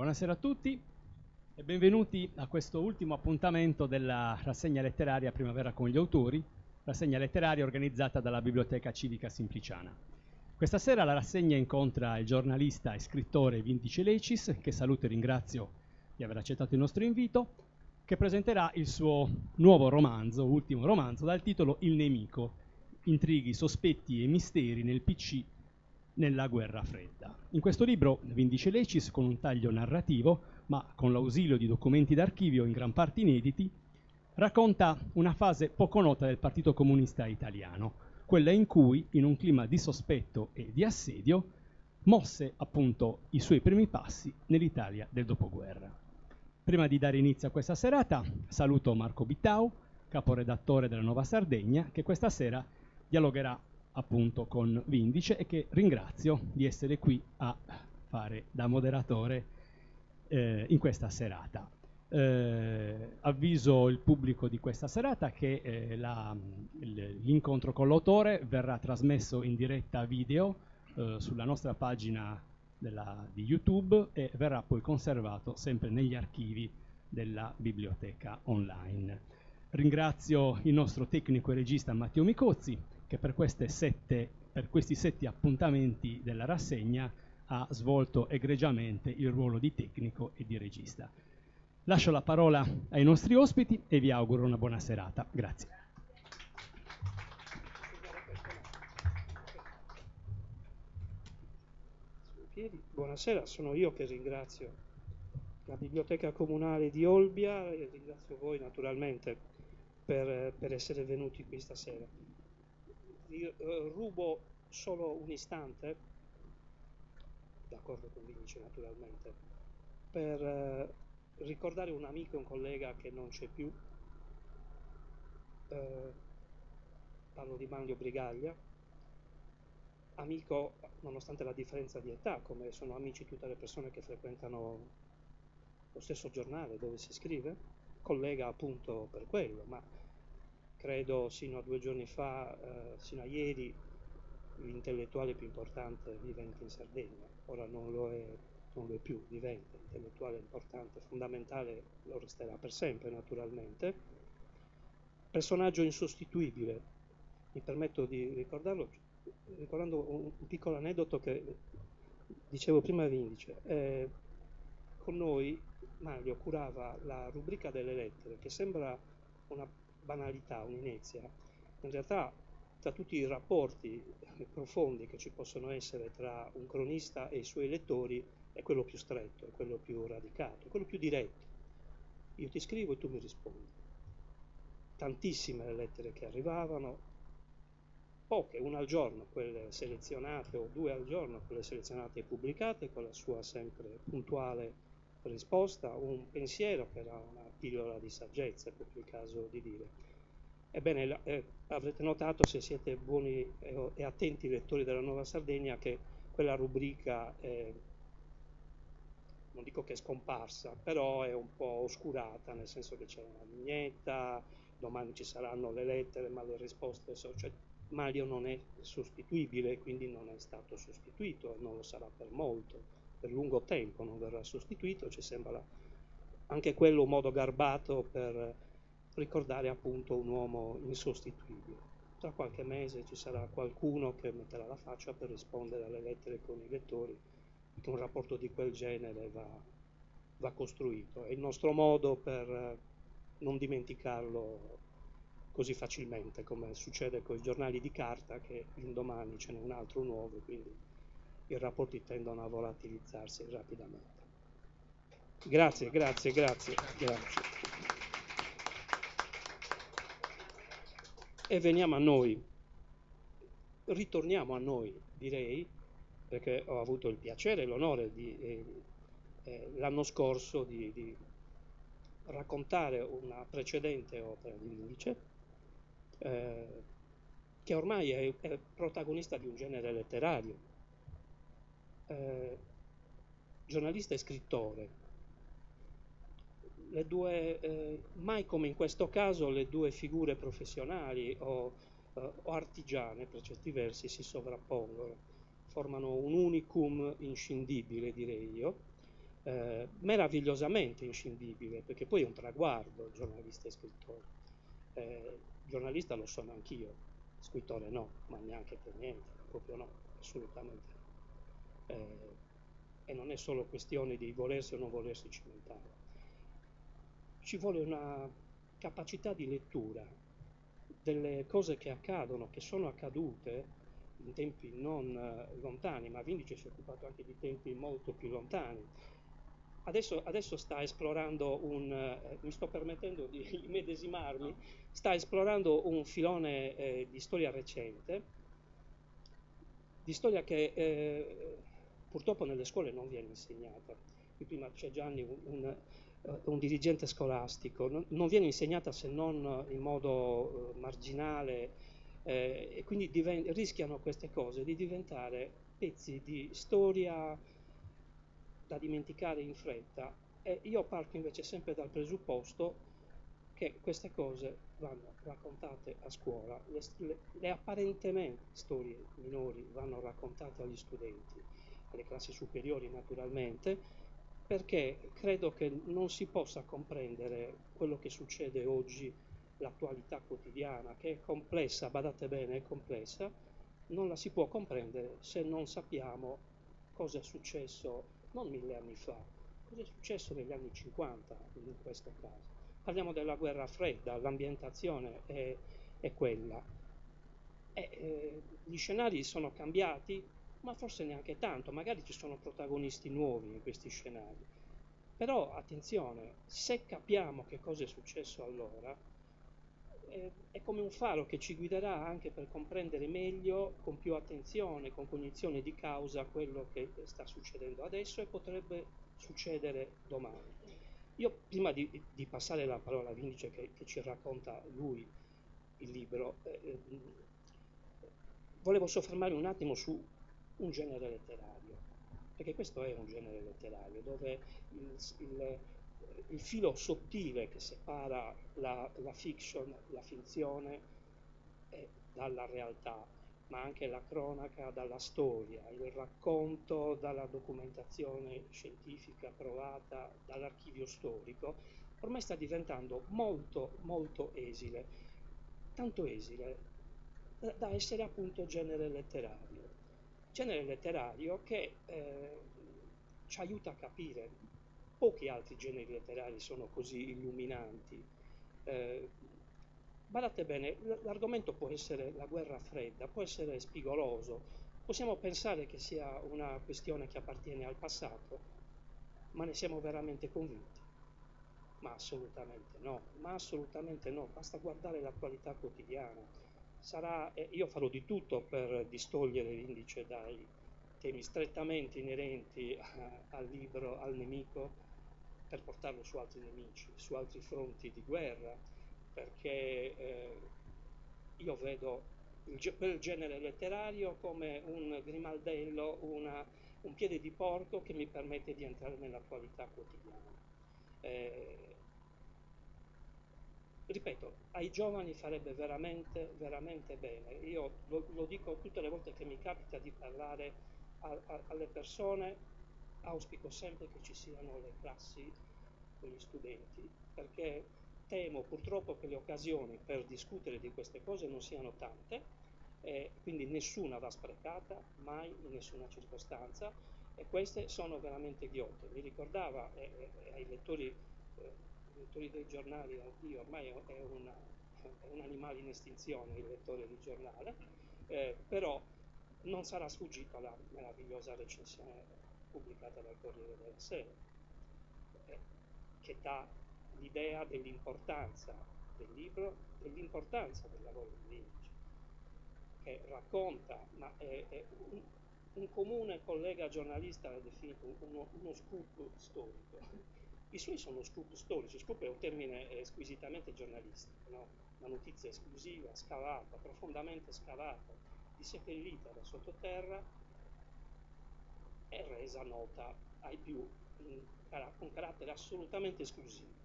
Buonasera a tutti e benvenuti a questo ultimo appuntamento della rassegna letteraria Primavera con gli autori, rassegna letteraria organizzata dalla Biblioteca Civica Simpliciana. Questa sera la rassegna incontra il giornalista e scrittore Vindice Lecis, che saluto e ringrazio di aver accettato il nostro invito, che presenterà il suo nuovo romanzo, ultimo romanzo, dal titolo Il nemico, intrighi, sospetti e misteri nel PC nella guerra fredda. In questo libro Vindice Lecis, con un taglio narrativo, ma con l'ausilio di documenti d'archivio in gran parte inediti, racconta una fase poco nota del Partito Comunista Italiano, quella in cui, in un clima di sospetto e di assedio, mosse appunto i suoi primi passi nell'Italia del dopoguerra. Prima di dare inizio a questa serata, saluto Marco Bittau, caporedattore della Nuova Sardegna, che questa sera dialogherà appunto con Vindice e che ringrazio di essere qui a fare da moderatore in questa serata. Avviso il pubblico di questa serata che l'incontro con l'autore verrà trasmesso in diretta video sulla nostra pagina di YouTube e verrà poi conservato sempre negli archivi della biblioteca online. Ringrazio il nostro tecnico e regista Matteo Micozzi, che per questi 7 appuntamenti della rassegna ha svolto egregiamente il ruolo di tecnico e di regista. Lascio la parola ai nostri ospiti e vi auguro una buona serata. Grazie. Buonasera, sono io che ringrazio la Biblioteca Comunale di Olbia e ringrazio voi naturalmente per essere venuti qui stasera. Vi rubo solo un istante, d'accordo con Vince naturalmente, per ricordare un amico e un collega che non c'è più. Parlo di Manlio Brigaglia, amico nonostante la differenza di età, come sono amici tutte le persone che frequentano lo stesso giornale dove si scrive, collega appunto per quello, ma credo sino a 2 giorni fa, sino a ieri, l'intellettuale più importante vivente in Sardegna. Ora non lo è più, vivente, intellettuale importante, fondamentale, lo resterà per sempre naturalmente. Personaggio insostituibile, mi permetto di ricordarlo, ricordando un piccolo aneddoto che dicevo prima a Vindice. Con noi Manlio curava la rubrica delle lettere, che sembra una banalità, un'inezia. In realtà, tra tutti i rapporti profondi che ci possono essere tra un cronista e i suoi lettori, è quello più stretto, è quello più radicato, è quello più diretto. Io ti scrivo e tu mi rispondi. Tantissime le lettere che arrivavano, poche, una al giorno, quelle selezionate, o 2 al giorno, quelle selezionate e pubblicate, con la sua sempre puntuale risposta, un pensiero che era una pillola di saggezza, è proprio il caso di dire. Ebbene, avrete notato, se siete buoni e attenti lettori della Nuova Sardegna, che quella rubrica non dico che è scomparsa, però è un po' oscurata, nel senso che c'è una vignetta, domani ci saranno le lettere, ma le risposte sono... Cioè, Manlio non è sostituibile, quindi non è stato sostituito, non lo sarà per molto, per lungo tempo non verrà sostituito, ci sembra anche quello un modo garbato per ricordare appunto un uomo insostituibile. Tra qualche mese ci sarà qualcuno che metterà la faccia per rispondere alle lettere con i lettori, perché un rapporto di quel genere va costruito. È il nostro modo per non dimenticarlo così facilmente, come succede con i giornali di carta, che l'indomani ce n'è un altro nuovo, quindi i rapporti tendono a volatilizzarsi rapidamente. Grazie. E veniamo a noi. Ritorniamo a noi, direi, perché ho avuto il piacere e l'onore l'anno scorso di raccontare una precedente opera di Vindice, che ormai è protagonista di un genere letterario, giornalista e scrittore. Le due, mai come in questo caso, le due figure professionali o artigiane, per certi versi, si sovrappongono, formano un unicum inscindibile, direi io. meravigliosamente inscindibile, perché poi è un traguardo giornalista e scrittore. Giornalista lo sono anch'io, scrittore no, ma neanche per niente, proprio no, assolutamente no. E non è solo questione di volersi o non volersi cimentare. Ci vuole una capacità di lettura delle cose che accadono, che sono accadute in tempi non lontani, ma Vindice si è occupato anche di tempi molto più lontani. Adesso sta esplorando mi sto permettendo di medesimarmi, sta esplorando un filone di storia recente, di storia che purtroppo nelle scuole non viene insegnata. Qui prima c'è Gianni, un dirigente scolastico, non viene insegnata se non in modo marginale, e quindi rischiano queste cose di diventare pezzi di storia da dimenticare in fretta, e io parto invece sempre dal presupposto che queste cose vanno raccontate a scuola, le apparentemente storie minori vanno raccontate agli studenti, alle classi superiori naturalmente, perché credo che non si possa comprendere quello che succede oggi, l'attualità quotidiana, che è complessa, badate bene, è complessa, non la si può comprendere se non sappiamo cosa è successo non 1000 anni fa, cosa è successo negli anni 50 in questo caso. Parliamo della guerra fredda, l'ambientazione è quella. Gli scenari sono cambiati, ma forse neanche tanto, magari ci sono protagonisti nuovi in questi scenari. Però attenzione, se capiamo che cosa è successo allora, è come un faro che ci guiderà anche per comprendere meglio, con più attenzione, con cognizione di causa, quello che sta succedendo adesso e potrebbe succedere domani. Io prima di passare la parola a Vindice che ci racconta lui il libro, volevo soffermarmi un attimo su un genere letterario, perché questo è un genere letterario dove il filo sottile che separa la fiction, la finzione dalla realtà, ma anche la cronaca dalla storia, il racconto dalla documentazione scientifica provata, dall'archivio storico, ormai sta diventando molto molto esile, tanto esile da essere appunto genere letterario. Genere letterario che ci aiuta a capire, pochi altri generi letterari sono così illuminanti. Badate bene, l'argomento può essere la guerra fredda, può essere spigoloso, possiamo pensare che sia una questione che appartiene al passato, ma ne siamo veramente convinti? Ma assolutamente no, basta guardare l'attualità quotidiana. Io farò di tutto per distogliere l'Indice dai temi strettamente inerenti al libro, al nemico, per portarlo su altri nemici, su altri fronti di guerra, perché io vedo quel genere letterario come un grimaldello, un piede di porco che mi permette di entrare nell'attualità quotidiana. Ripeto, ai giovani farebbe veramente, veramente bene. Io lo dico tutte le volte che mi capita di parlare alle persone, auspico sempre che ci siano le classi con gli studenti, perché temo purtroppo che le occasioni per discutere di queste cose non siano tante, quindi nessuna va sprecata, mai in nessuna circostanza, e queste sono veramente ghiotte. Mi ricordava ai lettori dei giornali, oddio, ormai è un animale in estinzione il lettore di giornale, però non sarà sfuggito alla meravigliosa recensione pubblicata dal Corriere della Sera, che dà l'idea dell'importanza del libro, dell'importanza del lavoro di Vindice, che racconta, ma un comune collega giornalista ha definito uno scoop storico. I suoi sono scoop storici, scoop è un termine squisitamente giornalistico, no? Una notizia esclusiva, scavata, profondamente scavata, disseppellita da sottoterra e resa nota ai più con carattere assolutamente esclusivo.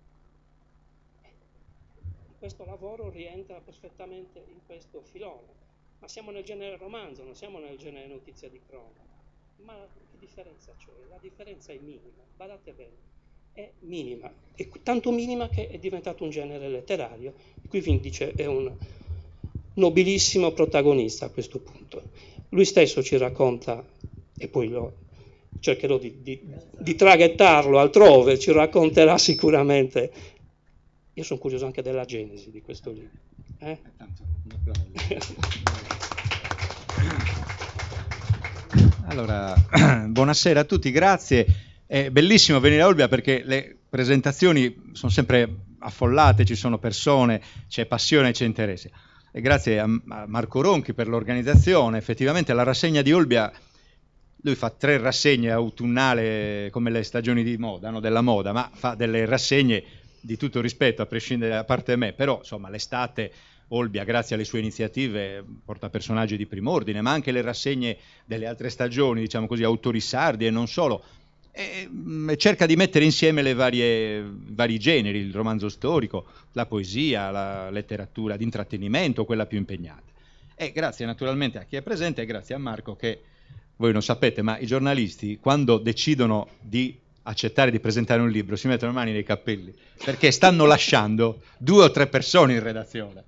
Questo lavoro rientra perfettamente in questo filone, ma siamo nel genere romanzo, non siamo nel genere notizia di cronaca. Ma differenza c'è? La differenza è minima, badate bene, è minima, è tanto minima che è diventato un genere letterario, qui Vindice è un nobilissimo protagonista a questo punto. Lui stesso ci racconta, e poi cercherò di traghettarlo altrove, ci racconterà sicuramente. Io sono curioso anche della genesi di questo libro. Allora, buonasera a tutti, grazie. È bellissimo venire a Olbia perché le presentazioni sono sempre affollate, ci sono persone, c'è passione, c'è interesse. E grazie a Marco Ronchi per l'organizzazione. Effettivamente la rassegna di Olbia, lui fa 3 rassegne autunnali come le stagioni di moda, no? Della moda, ma fa delle rassegne di tutto rispetto, a prescindere da parte me, però insomma l'estate Olbia, grazie alle sue iniziative, porta personaggi di prim'ordine, ma anche le rassegne delle altre stagioni, diciamo così, autori sardi e non solo, e cerca di mettere insieme i vari generi, il romanzo storico, la poesia, la letteratura di intrattenimento, quella più impegnata. E grazie naturalmente a chi è presente e grazie a Marco che, voi non sapete, ma i giornalisti quando decidono di accettare di presentare un libro si mettono le mani nei capelli, perché stanno lasciando 2 o 3 persone in redazione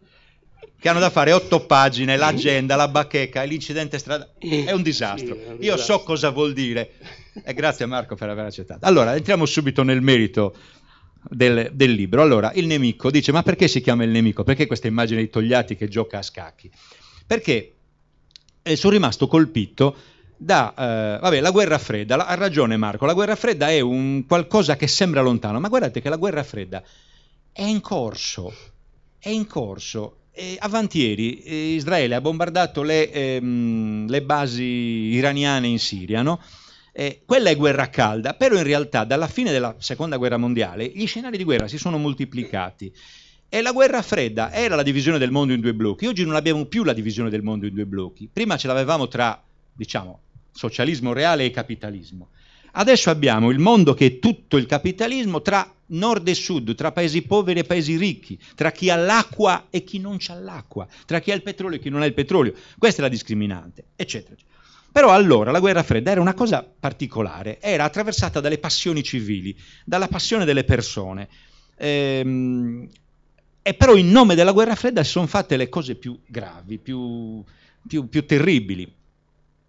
che hanno da fare 8 pagine, l'agenda, la bacheca, l'incidente stradale, è un disastro. Io so cosa vuol dire e grazie a Marco per aver accettato. Allora, entriamo subito nel merito del libro. Allora, il nemico dice, ma perché si chiama il nemico? Perché questa immagine di Togliatti che gioca a scacchi? Perché sono rimasto colpito la guerra fredda. Ha ragione Marco, la guerra fredda è un qualcosa che sembra lontano, ma guardate che la guerra fredda è in corso. Avantieri Israele ha bombardato le basi iraniane in Siria, no? Quella è guerra calda, però in realtà dalla fine della seconda guerra mondiale gli scenari di guerra si sono moltiplicati e la guerra fredda era la divisione del mondo in 2 blocchi. Oggi non abbiamo più la divisione del mondo in 2 blocchi, prima ce l'avevamo tra, diciamo, socialismo reale e capitalismo. Adesso abbiamo il mondo che è tutto il capitalismo tra nord e sud, tra paesi poveri e paesi ricchi, tra chi ha l'acqua e chi non c'ha l'acqua, tra chi ha il petrolio e chi non ha il petrolio. Questa è la discriminante, eccetera. Però allora la guerra fredda era una cosa particolare, era attraversata dalle passioni civili, dalla passione delle persone. E però in nome della guerra fredda si sono fatte le cose più gravi, più terribili,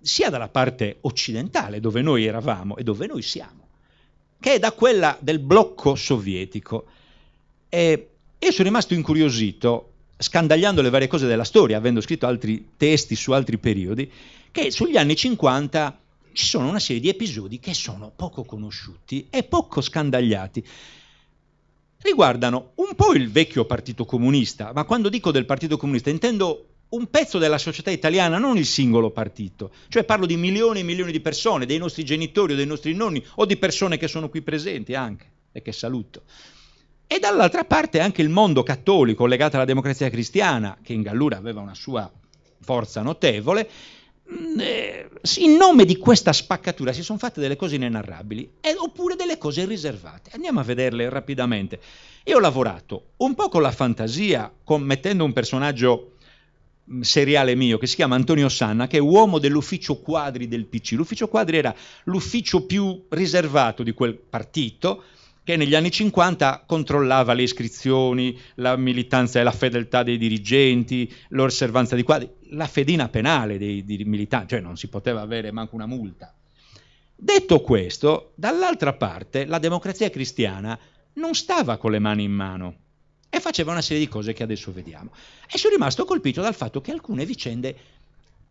sia dalla parte occidentale, dove noi eravamo e dove noi siamo, che è da quella del blocco sovietico. E io sono rimasto incuriosito, scandagliando le varie cose della storia, avendo scritto altri testi su altri periodi, che sugli anni 50 ci sono una serie di episodi che sono poco conosciuti e poco scandagliati. Riguardano un po' il vecchio Partito Comunista, ma quando dico del Partito Comunista intendo un pezzo della società italiana, non il singolo partito. Cioè parlo di milioni e milioni di persone, dei nostri genitori o dei nostri nonni, o di persone che sono qui presenti anche, e che saluto. E dall'altra parte anche il mondo cattolico legato alla democrazia cristiana, che in Gallura aveva una sua forza notevole. In nome di questa spaccatura si sono fatte delle cose inenarrabili, oppure delle cose riservate. Andiamo a vederle rapidamente. Io ho lavorato un po' con la fantasia, mettendo un personaggio seriale mio che si chiama Antonio Sanna, che è uomo dell'ufficio quadri del PC. L'ufficio quadri era l'ufficio più riservato di quel partito, che negli anni 50 controllava le iscrizioni, la militanza e la fedeltà dei dirigenti, l'osservanza di quadri, la fedina penale dei militanti, cioè non si poteva avere manco una multa. Detto questo, dall'altra parte la democrazia cristiana non stava con le mani in mano e faceva una serie di cose che adesso vediamo. E sono rimasto colpito dal fatto che alcune vicende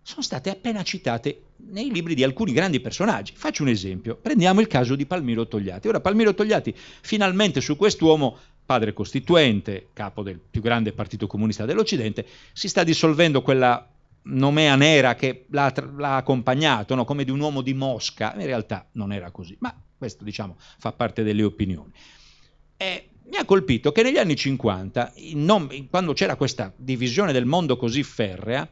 sono state appena citate nei libri di alcuni grandi personaggi. Faccio un esempio, prendiamo il caso di Palmiro Togliatti. Ora Palmiro Togliatti finalmente su quest'uomo, padre costituente, capo del più grande partito comunista dell'Occidente, si sta dissolvendo quella nomea nera che l'ha accompagnato, no? Come di un uomo di Mosca. In realtà non era così, ma questo diciamo fa parte delle opinioni. Mi ha colpito che negli anni 50, quando c'era questa divisione del mondo così ferrea,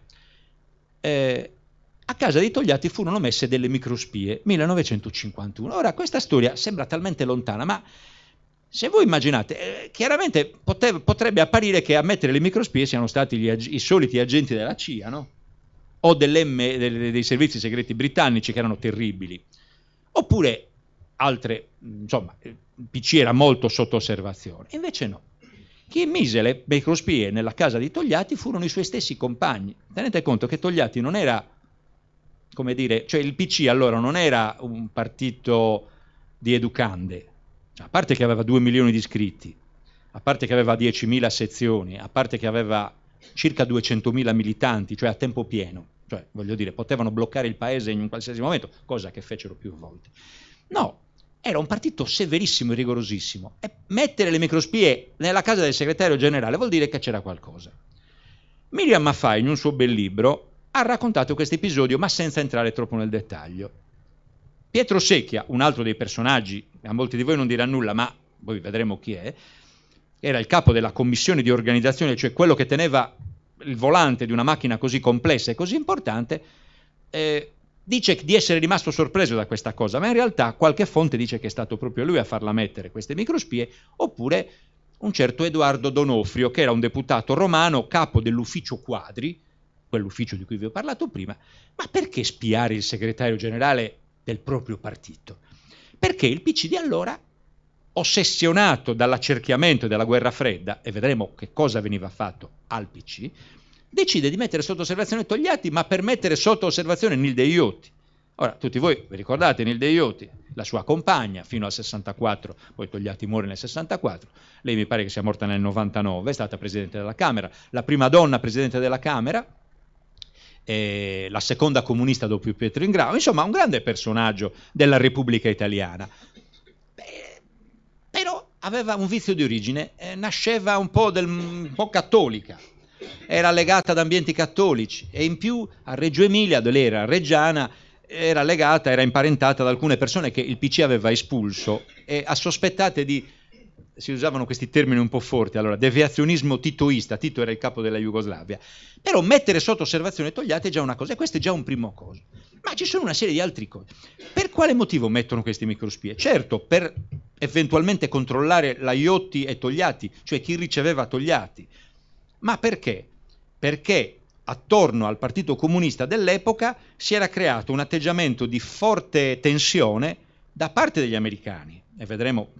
a casa di Togliatti furono messe delle microspie, 1951. Ora, questa storia sembra talmente lontana, ma se voi immaginate, chiaramente potrebbe apparire che a mettere le microspie siano stati i soliti agenti della CIA, no? O dei servizi segreti britannici, che erano terribili. oppure altre, insomma, il PC era molto sotto osservazione. Invece no. Chi mise le microspie nella casa di Togliatti furono i suoi stessi compagni. Tenete conto che Togliatti non era, come dire, cioè il PC allora non era un partito di educande, a parte che aveva 2 milioni di iscritti, a parte che aveva 10.000 sezioni, a parte che aveva circa 200.000 militanti, cioè a tempo pieno, cioè voglio dire, potevano bloccare il paese in un qualsiasi momento, cosa che fecero più volte. No, era un partito severissimo e rigorosissimo, e mettere le microspie nella casa del segretario generale vuol dire che c'era qualcosa. Miriam Maffei, in un suo bel libro, ha raccontato questo episodio, ma senza entrare troppo nel dettaglio. Pietro Secchia, un altro dei personaggi, a molti di voi non dirà nulla, ma poi vedremo chi è, era il capo della commissione di organizzazione, cioè quello che teneva il volante di una macchina così complessa e così importante, dice di essere rimasto sorpreso da questa cosa, ma in realtà qualche fonte dice che è stato proprio lui a farla mettere queste microspie, oppure un certo Edoardo Donofrio, che era un deputato romano, capo dell'ufficio Quadri, quell'ufficio di cui vi ho parlato prima. Ma perché spiare il segretario generale del proprio partito? Perché il PC di allora, ossessionato dall'accerchiamento e dalla guerra fredda, e vedremo che cosa veniva fatto al PC, decide di mettere sotto osservazione Togliatti, ma per mettere sotto osservazione Nilde Iotti. Ora, tutti voi vi ricordate Nilde Iotti, la sua compagna, fino al 64, poi Togliatti muore nel 64, lei mi pare che sia morta nel 99, è stata Presidente della Camera, la prima donna Presidente della Camera, la seconda comunista dopo Pietro Ingrao, insomma un grande personaggio della Repubblica Italiana. Però aveva un vizio di origine, nasceva un po' cattolica, era legata ad ambienti cattolici e in più a Reggio Emilia, dove era reggiana, era legata, era imparentata ad alcune persone che il PC aveva espulso e a sospettate di, si usavano questi termini un po' forti, allora deviazionismo titoista, Tito era il capo della Jugoslavia, però mettere sotto osservazione Togliatti è già una cosa, e questo è già un primo cosa. Ma ci sono una serie di altre cose. Per quale motivo mettono queste microspie? Certo, per eventualmente controllare la Iotti e Togliatti, cioè chi riceveva Togliatti. Ma perché? Perché attorno al Partito Comunista dell'epoca si era creato un atteggiamento di forte tensione da parte degli americani, e vedremo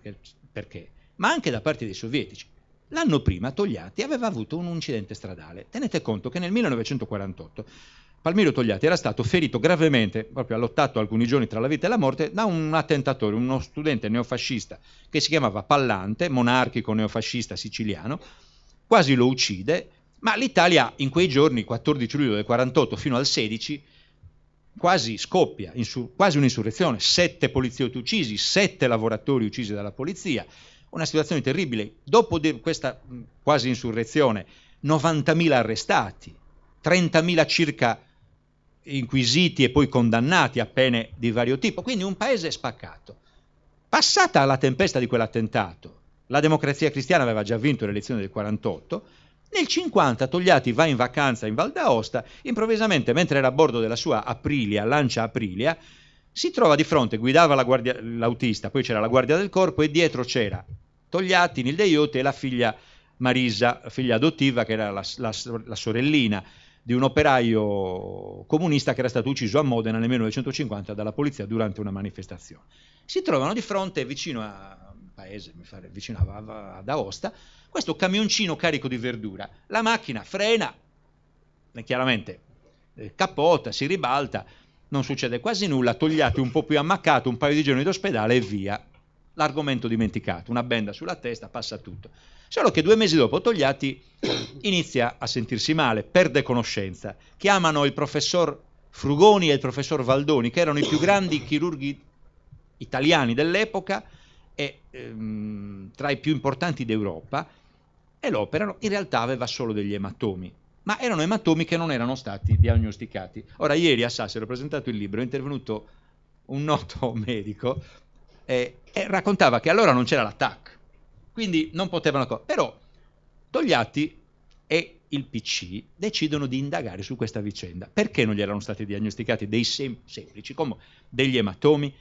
perché, ma anche da parte dei sovietici. L'anno prima Togliatti aveva avuto un incidente stradale. Tenete conto che nel 1948 Palmiro Togliatti era stato ferito gravemente, proprio ha lottato alcuni giorni tra la vita e la morte, da un attentatore, uno studente neofascista che si chiamava Pallante, monarchico neofascista siciliano, quasi lo uccide, ma l'Italia in quei giorni, 14 luglio del 48 fino al 16, quasi scoppia, quasi un'insurrezione, 7 poliziotti uccisi, 7 lavoratori uccisi dalla polizia, una situazione terribile. Dopo questa quasi insurrezione, 90.000 arrestati, 30.000 circa inquisiti e poi condannati a pene di vario tipo, quindi un paese spaccato. Passata la tempesta di quell'attentato, la Democrazia Cristiana aveva già vinto le elezioni del 48, nel 50 Togliatti va in vacanza in Val d'Aosta, improvvisamente mentre era a bordo della sua Aprilia, Lancia Aprilia, si trova di fronte, guidava l'autista, poi c'era la guardia del corpo e dietro c'era Togliatti, Nilde Iotti e la figlia Marisa, figlia adottiva, che era la sorellina di un operaio comunista che era stato ucciso a Modena nel 1950 dalla polizia durante una manifestazione. Si trovano di fronte, vicino a un paese, vicino ad Aosta, questo camioncino carico di verdura. La macchina frena, chiaramente capotta, si ribalta, non succede quasi nulla, Togliatti un po' più ammaccato, un paio di giorni d'ospedale e via. L'argomento dimenticato, una benda sulla testa, passa tutto. Solo che 2 mesi dopo Togliatti inizia a sentirsi male, perde conoscenza. Chiamano il professor Frugoni e il professor Valdoni, che erano i più grandi chirurghi italiani dell'epoca e tra i più importanti d'Europa, e lo operano. In realtà aveva solo degli ematomi, ma erano ematomi che non erano stati diagnosticati. Ora, ieri a Sassari ho presentato il libro, è intervenuto un noto medico e raccontava che allora non c'era l'attacco, quindi non potevano... Però Togliatti e il PC decidono di indagare su questa vicenda. Perché non gli erano stati diagnosticati dei semplici, come degli ematomi?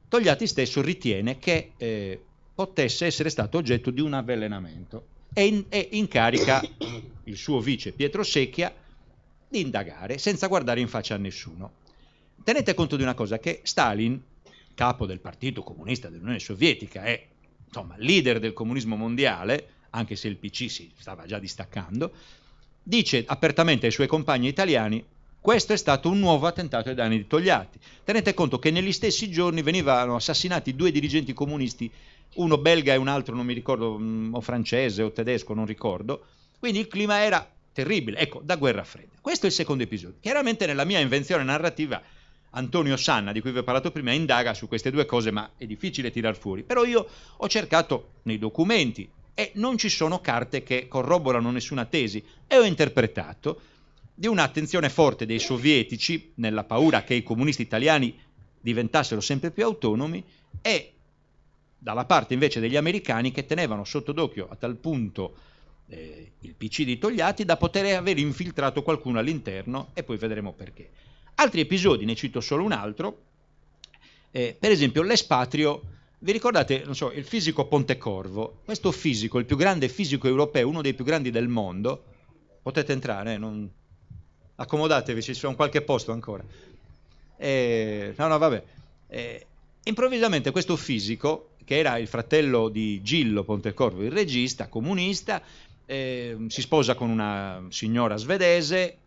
Togliatti stesso ritiene che potesse essere stato oggetto di un avvelenamento e incarica il suo vice Pietro Secchia di indagare senza guardare in faccia a nessuno. Tenete conto di una cosa, che Stalin capo del Partito Comunista dell'Unione Sovietica, è insomma leader del comunismo mondiale, anche se il PC si stava già distaccando, dice apertamente ai suoi compagni italiani: questo è stato un nuovo attentato ai danni di Togliatti. Tenete conto che negli stessi giorni venivano assassinati 2 dirigenti comunisti, uno belga e un altro non mi ricordo, o francese o tedesco, non ricordo, quindi il clima era terribile, ecco, da guerra fredda. Questo è il secondo episodio. Chiaramente nella mia invenzione narrativa Antonio Sanna, di cui vi ho parlato prima, indaga su queste 2 cose, ma è difficile tirar fuori. Però io ho cercato nei documenti e non ci sono carte che corroborano nessuna tesi, e ho interpretato di un'attenzione forte dei sovietici nella paura che i comunisti italiani diventassero sempre più autonomi, e dalla parte invece degli americani, che tenevano sotto d'occhio a tal punto il PC di Togliatti da poter aver infiltrato qualcuno all'interno, e poi vedremo perché. Altri episodi, ne cito solo un altro, per esempio l'espatrio. Vi ricordate, non so, il fisico Pontecorvo? Questo fisico, il più grande fisico europeo, uno dei più grandi del mondo, potete entrare, accomodatevi, ci sono qualche posto ancora. Improvvisamente questo fisico, che era il fratello di Gillo Pontecorvo, il regista comunista, si sposa con una signora svedese,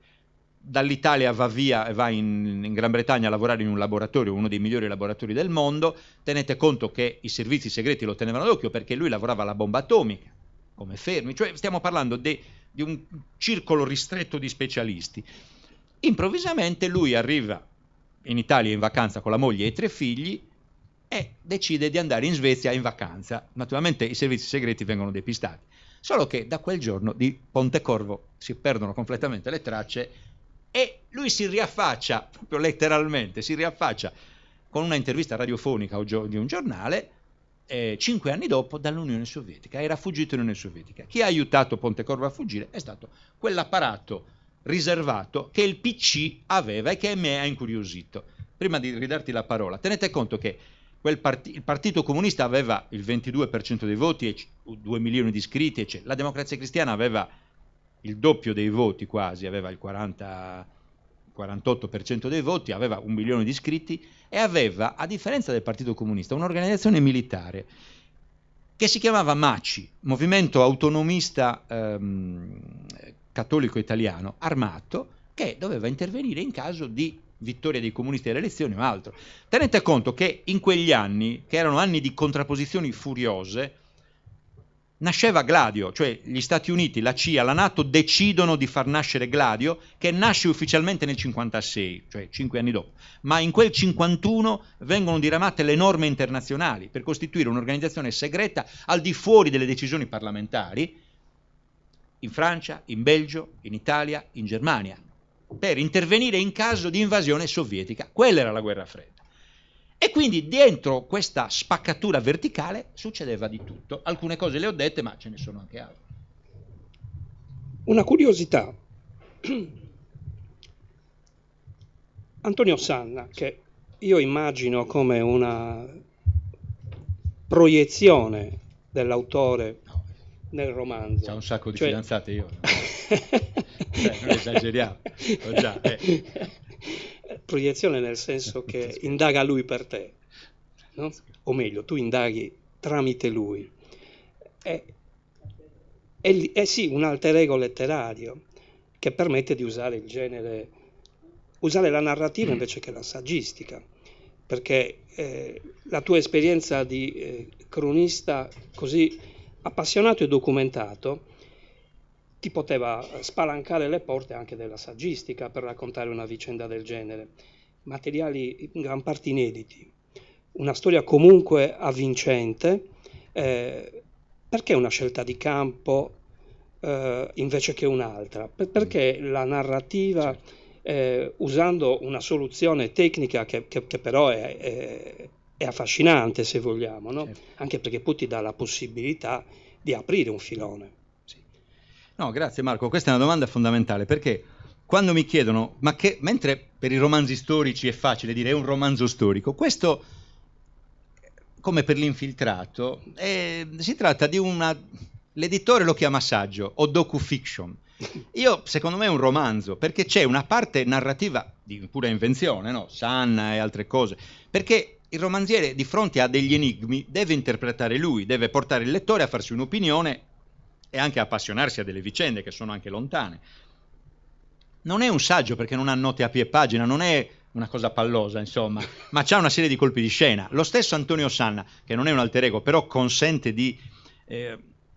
dall'Italia va via e va in Gran Bretagna a lavorare in un laboratorio, uno dei migliori laboratori del mondo. Tenete conto che i servizi segreti lo tenevano d'occhio perché lui lavorava alla bomba atomica, come Fermi, cioè stiamo parlando di un circolo ristretto di specialisti. Improvvisamente lui arriva in Italia in vacanza con la moglie e i 3 figli e decide di andare in Svezia in vacanza. Naturalmente i servizi segreti vengono depistati, solo che da quel giorno di Pontecorvo si perdono completamente le tracce e lui si riaffaccia, proprio letteralmente, si riaffaccia con una intervista radiofonica di un giornale 5 anni dopo dall'Unione Sovietica. Era fuggito in Unione Sovietica. Chi ha aiutato Pontecorvo a fuggire è stato quell'apparato riservato che il PC aveva e che me ha incuriosito. Prima di ridarti la parola, tenete conto che il Partito Comunista aveva il 22% dei voti e 2 milioni di iscritti, eccetera. La Democrazia Cristiana aveva il doppio dei voti quasi, aveva il 48% dei voti, aveva 1 milione di iscritti e aveva, a differenza del Partito Comunista, un'organizzazione militare che si chiamava MACI, Movimento Autonomista Cattolico Italiano, armato, che doveva intervenire in caso di vittoria dei comunisti alle elezioni o altro. Tenete conto che in quegli anni, che erano anni di contrapposizioni furiose, nasceva Gladio, cioè gli Stati Uniti, la CIA, la NATO decidono di far nascere Gladio, che nasce ufficialmente nel 56, cioè 5 anni dopo, ma in quel 51 vengono diramate le norme internazionali per costituire un'organizzazione segreta al di fuori delle decisioni parlamentari, in Francia, in Belgio, in Italia, in Germania, per intervenire in caso di invasione sovietica. Quella era la guerra fredda. E quindi dentro questa spaccatura verticale succedeva di tutto. Alcune cose le ho dette, ma ce ne sono anche altre. Una curiosità. Antonio Sanna, che io immagino come una proiezione dell'autore nel romanzo. C'ha un sacco di fidanzate io. Non esageriamo. Già, Proiezione nel senso che indaga lui per te, no? O meglio, tu indaghi tramite lui. È sì, un alter ego letterario che permette di usare il genere, usare la narrativa invece che la saggistica, perché la tua esperienza di cronista così appassionato e documentato ti poteva spalancare le porte anche della saggistica per raccontare una vicenda del genere. Materiali in gran parte inediti, una storia comunque avvincente. Perché una scelta di campo invece che un'altra? Perché la narrativa, usando una soluzione tecnica che però è affascinante, se vogliamo, no? Anche perché poi ti dà la possibilità di aprire un filone. No, grazie Marco, questa è una domanda fondamentale, perché quando mi chiedono, mentre per i romanzi storici è facile dire è un romanzo storico, questo, come per l'infiltrato, si tratta di l'editore lo chiama saggio o docu-fiction. Secondo me è un romanzo, perché c'è una parte narrativa di pura invenzione, no? Sanna e altre cose, perché il romanziere di fronte a degli enigmi deve interpretare lui, deve portare il lettore a farsi un'opinione e anche appassionarsi a delle vicende che sono anche lontane. Non è un saggio perché non ha note a piè pagina, non è una cosa pallosa, insomma, ma c'ha una serie di colpi di scena. Lo stesso Antonio Sanna, che non è un alter ego, però consente di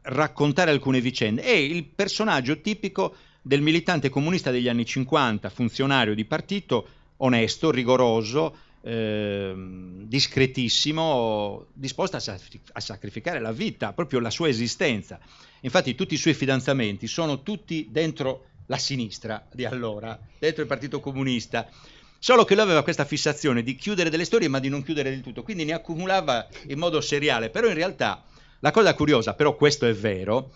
raccontare alcune vicende, è il personaggio tipico del militante comunista degli anni 50, funzionario di partito, onesto, rigoroso, discretissimo, disposto a sacrificare la vita, proprio la sua esistenza. Infatti tutti i suoi fidanzamenti sono tutti dentro la sinistra di allora, dentro il Partito Comunista, solo che lui aveva questa fissazione di chiudere delle storie ma di non chiudere del tutto, quindi ne accumulava in modo seriale. Però in realtà la cosa curiosa, però questo è vero,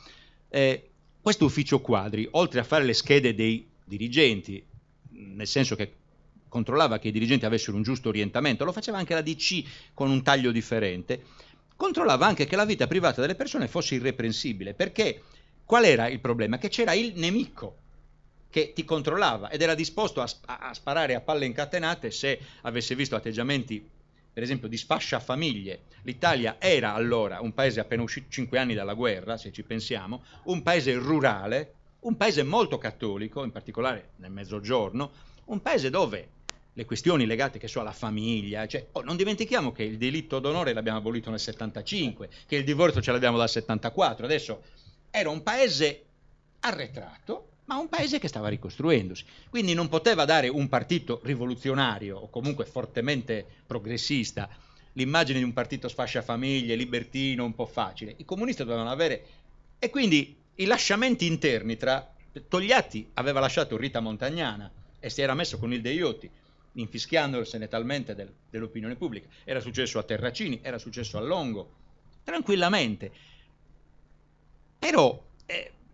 questo ufficio quadri, oltre a fare le schede dei dirigenti, nel senso che controllava che i dirigenti avessero un giusto orientamento, lo faceva anche la DC con un taglio differente, controllava anche che la vita privata delle persone fosse irreprensibile, perché qual era il problema? Che c'era il nemico che ti controllava ed era disposto a sparare a palle incatenate se avesse visto atteggiamenti, per esempio, di sfasciafamiglie. L'Italia era allora un paese appena uscito 5 anni dalla guerra, se ci pensiamo, un paese rurale, un paese molto cattolico, in particolare nel Mezzogiorno, un paese dove le questioni legate che so alla famiglia, cioè, non dimentichiamo che il delitto d'onore l'abbiamo abolito nel 75, che il divorzio ce l'abbiamo dal 74, adesso era un paese arretrato, ma un paese che stava ricostruendosi, quindi non poteva dare un partito rivoluzionario o comunque fortemente progressista l'immagine di un partito sfasciafamiglie, libertino, un po' facile. I comunisti dovevano avere, e quindi i lasciamenti interni tra Togliatti aveva lasciato Rita Montagnana e si era messo con il Deiotti, infischiandosene talmente dell'opinione pubblica. Era successo a Terracini, era successo a Longo, tranquillamente. Però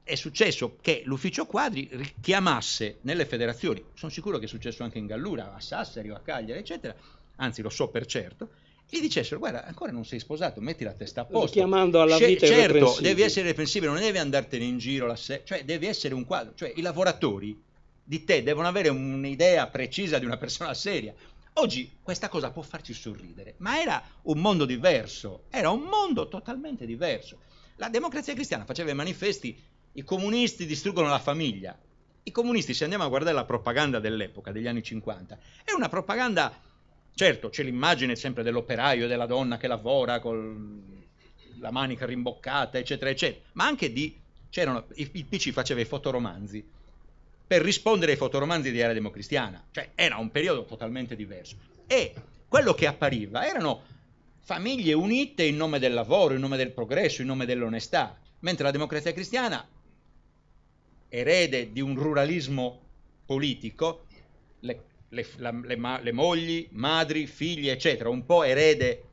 è successo che l'ufficio quadri richiamasse nelle federazioni, sono sicuro che è successo anche in Gallura, a Sassari o a Cagliari, eccetera, anzi lo so per certo, gli dicessero: guarda, ancora non sei sposato, metti la testa a posto. Chiamando alla vita certo, devi essere irreprensibile, non devi andartene in giro, cioè devi essere un quadro, cioè i lavoratori di te devono avere un'idea precisa di una persona seria. Oggi questa cosa può farci sorridere, ma era un mondo diverso, era un mondo totalmente diverso. La Democrazia Cristiana faceva i manifesti: i comunisti distruggono la famiglia. I comunisti, se andiamo a guardare la propaganda dell'epoca, degli anni 50, è una propaganda, certo, c'è l'immagine sempre dell'operaio e della donna che lavora con la manica rimboccata, eccetera, eccetera, ma anche il PC faceva i fotoromanzi per rispondere ai fotoromanzi di Area Democristiana, cioè era un periodo totalmente diverso. E quello che appariva erano famiglie unite in nome del lavoro, in nome del progresso, in nome dell'onestà, mentre la Democrazia Cristiana, erede di un ruralismo politico, le mogli, madri, figli, eccetera, un po' erede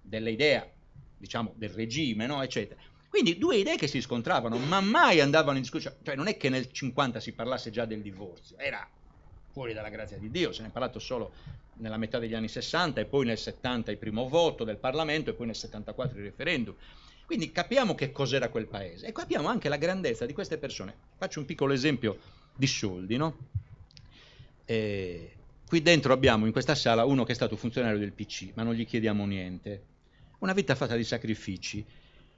dell'idea, diciamo, del regime, no? Eccetera. Quindi due idee che si scontravano, ma mai andavano in discussione. Cioè non è che nel 50 si parlasse già del divorzio, era fuori dalla grazia di Dio, se ne è parlato solo nella metà degli anni 60 e poi nel 70 il primo voto del Parlamento e poi nel 74 il referendum. Quindi capiamo che cos'era quel paese e capiamo anche la grandezza di queste persone. Faccio un piccolo esempio di Soldi, no? Qui dentro abbiamo in questa sala uno che è stato funzionario del PC, ma non gli chiediamo niente. Una vita fatta di sacrifici.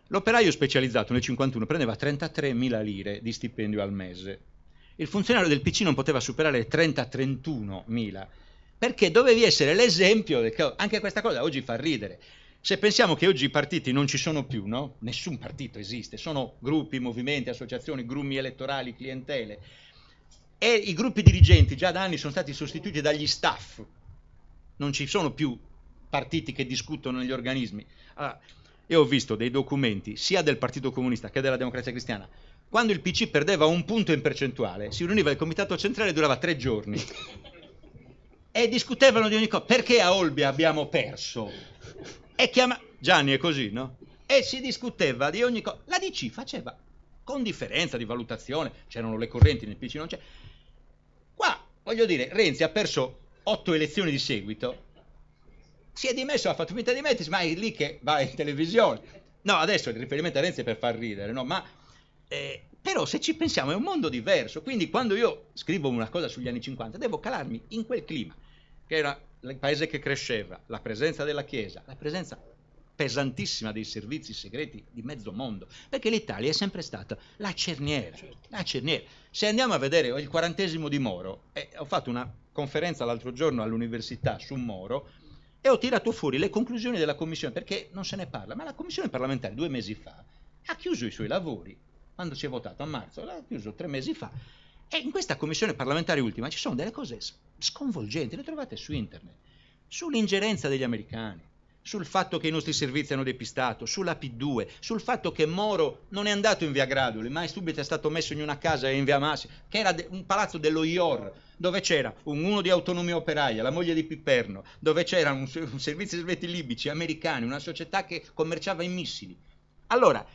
L'operaio specializzato nel 51 prendeva 33.000 lire di stipendio al mese. Il funzionario del PC non poteva superare le 30-31.000, perché dovevi essere l'esempio. Anche questa cosa oggi fa ridere. Se pensiamo che oggi i partiti non ci sono più, no? Nessun partito esiste, sono gruppi, movimenti, associazioni, grumi elettorali, clientele. E i gruppi dirigenti già da anni sono stati sostituiti dagli staff. Non ci sono più partiti che discutono negli organismi. Allora, io ho visto dei documenti sia del Partito Comunista che della Democrazia Cristiana. Quando il PC perdeva un punto in percentuale, si riuniva il comitato centrale e durava 3 giorni. E discutevano di ogni cosa. Perché a Olbia abbiamo perso? E Gianni è così, no? E si discuteva di ogni cosa. La DC faceva con differenza di valutazione, c'erano le correnti, nel PC non c'è. Qua, voglio dire, Renzi ha perso 8 elezioni di seguito, si è dimesso, ha fatto finta di mettersi, ma è lì che va in televisione. No, adesso il riferimento a Renzi è per far ridere, no? Ma però se ci pensiamo è un mondo diverso, quindi quando io scrivo una cosa sugli anni 50 devo calarmi in quel clima. che era il paese che cresceva, la presenza della Chiesa, la presenza pesantissima dei servizi segreti di mezzo mondo, perché l'Italia è sempre stata la cerniera, la cerniera. Se andiamo a vedere il 40° di Moro, ho fatto una conferenza l'altro giorno all'università su Moro e ho tirato fuori le conclusioni della commissione, perché non se ne parla, ma la commissione parlamentare 2 mesi fa ha chiuso i suoi lavori, quando si è votato a marzo, l'ha chiuso 3 mesi fa, e in questa commissione parlamentare ultima ci sono delle cose sconvolgenti, le trovate su internet, sull'ingerenza degli americani, sul fatto che i nostri servizi hanno depistato, sulla P2, sul fatto che Moro non è andato in via Gradoli, ma subito è stato messo in una casa in via Massi, che era un palazzo dello IOR, dove c'era uno di Autonomia Operaia, la moglie di Piperno, dove c'era un servizio segreti libici, americani, una società che commerciava in missili. Allora,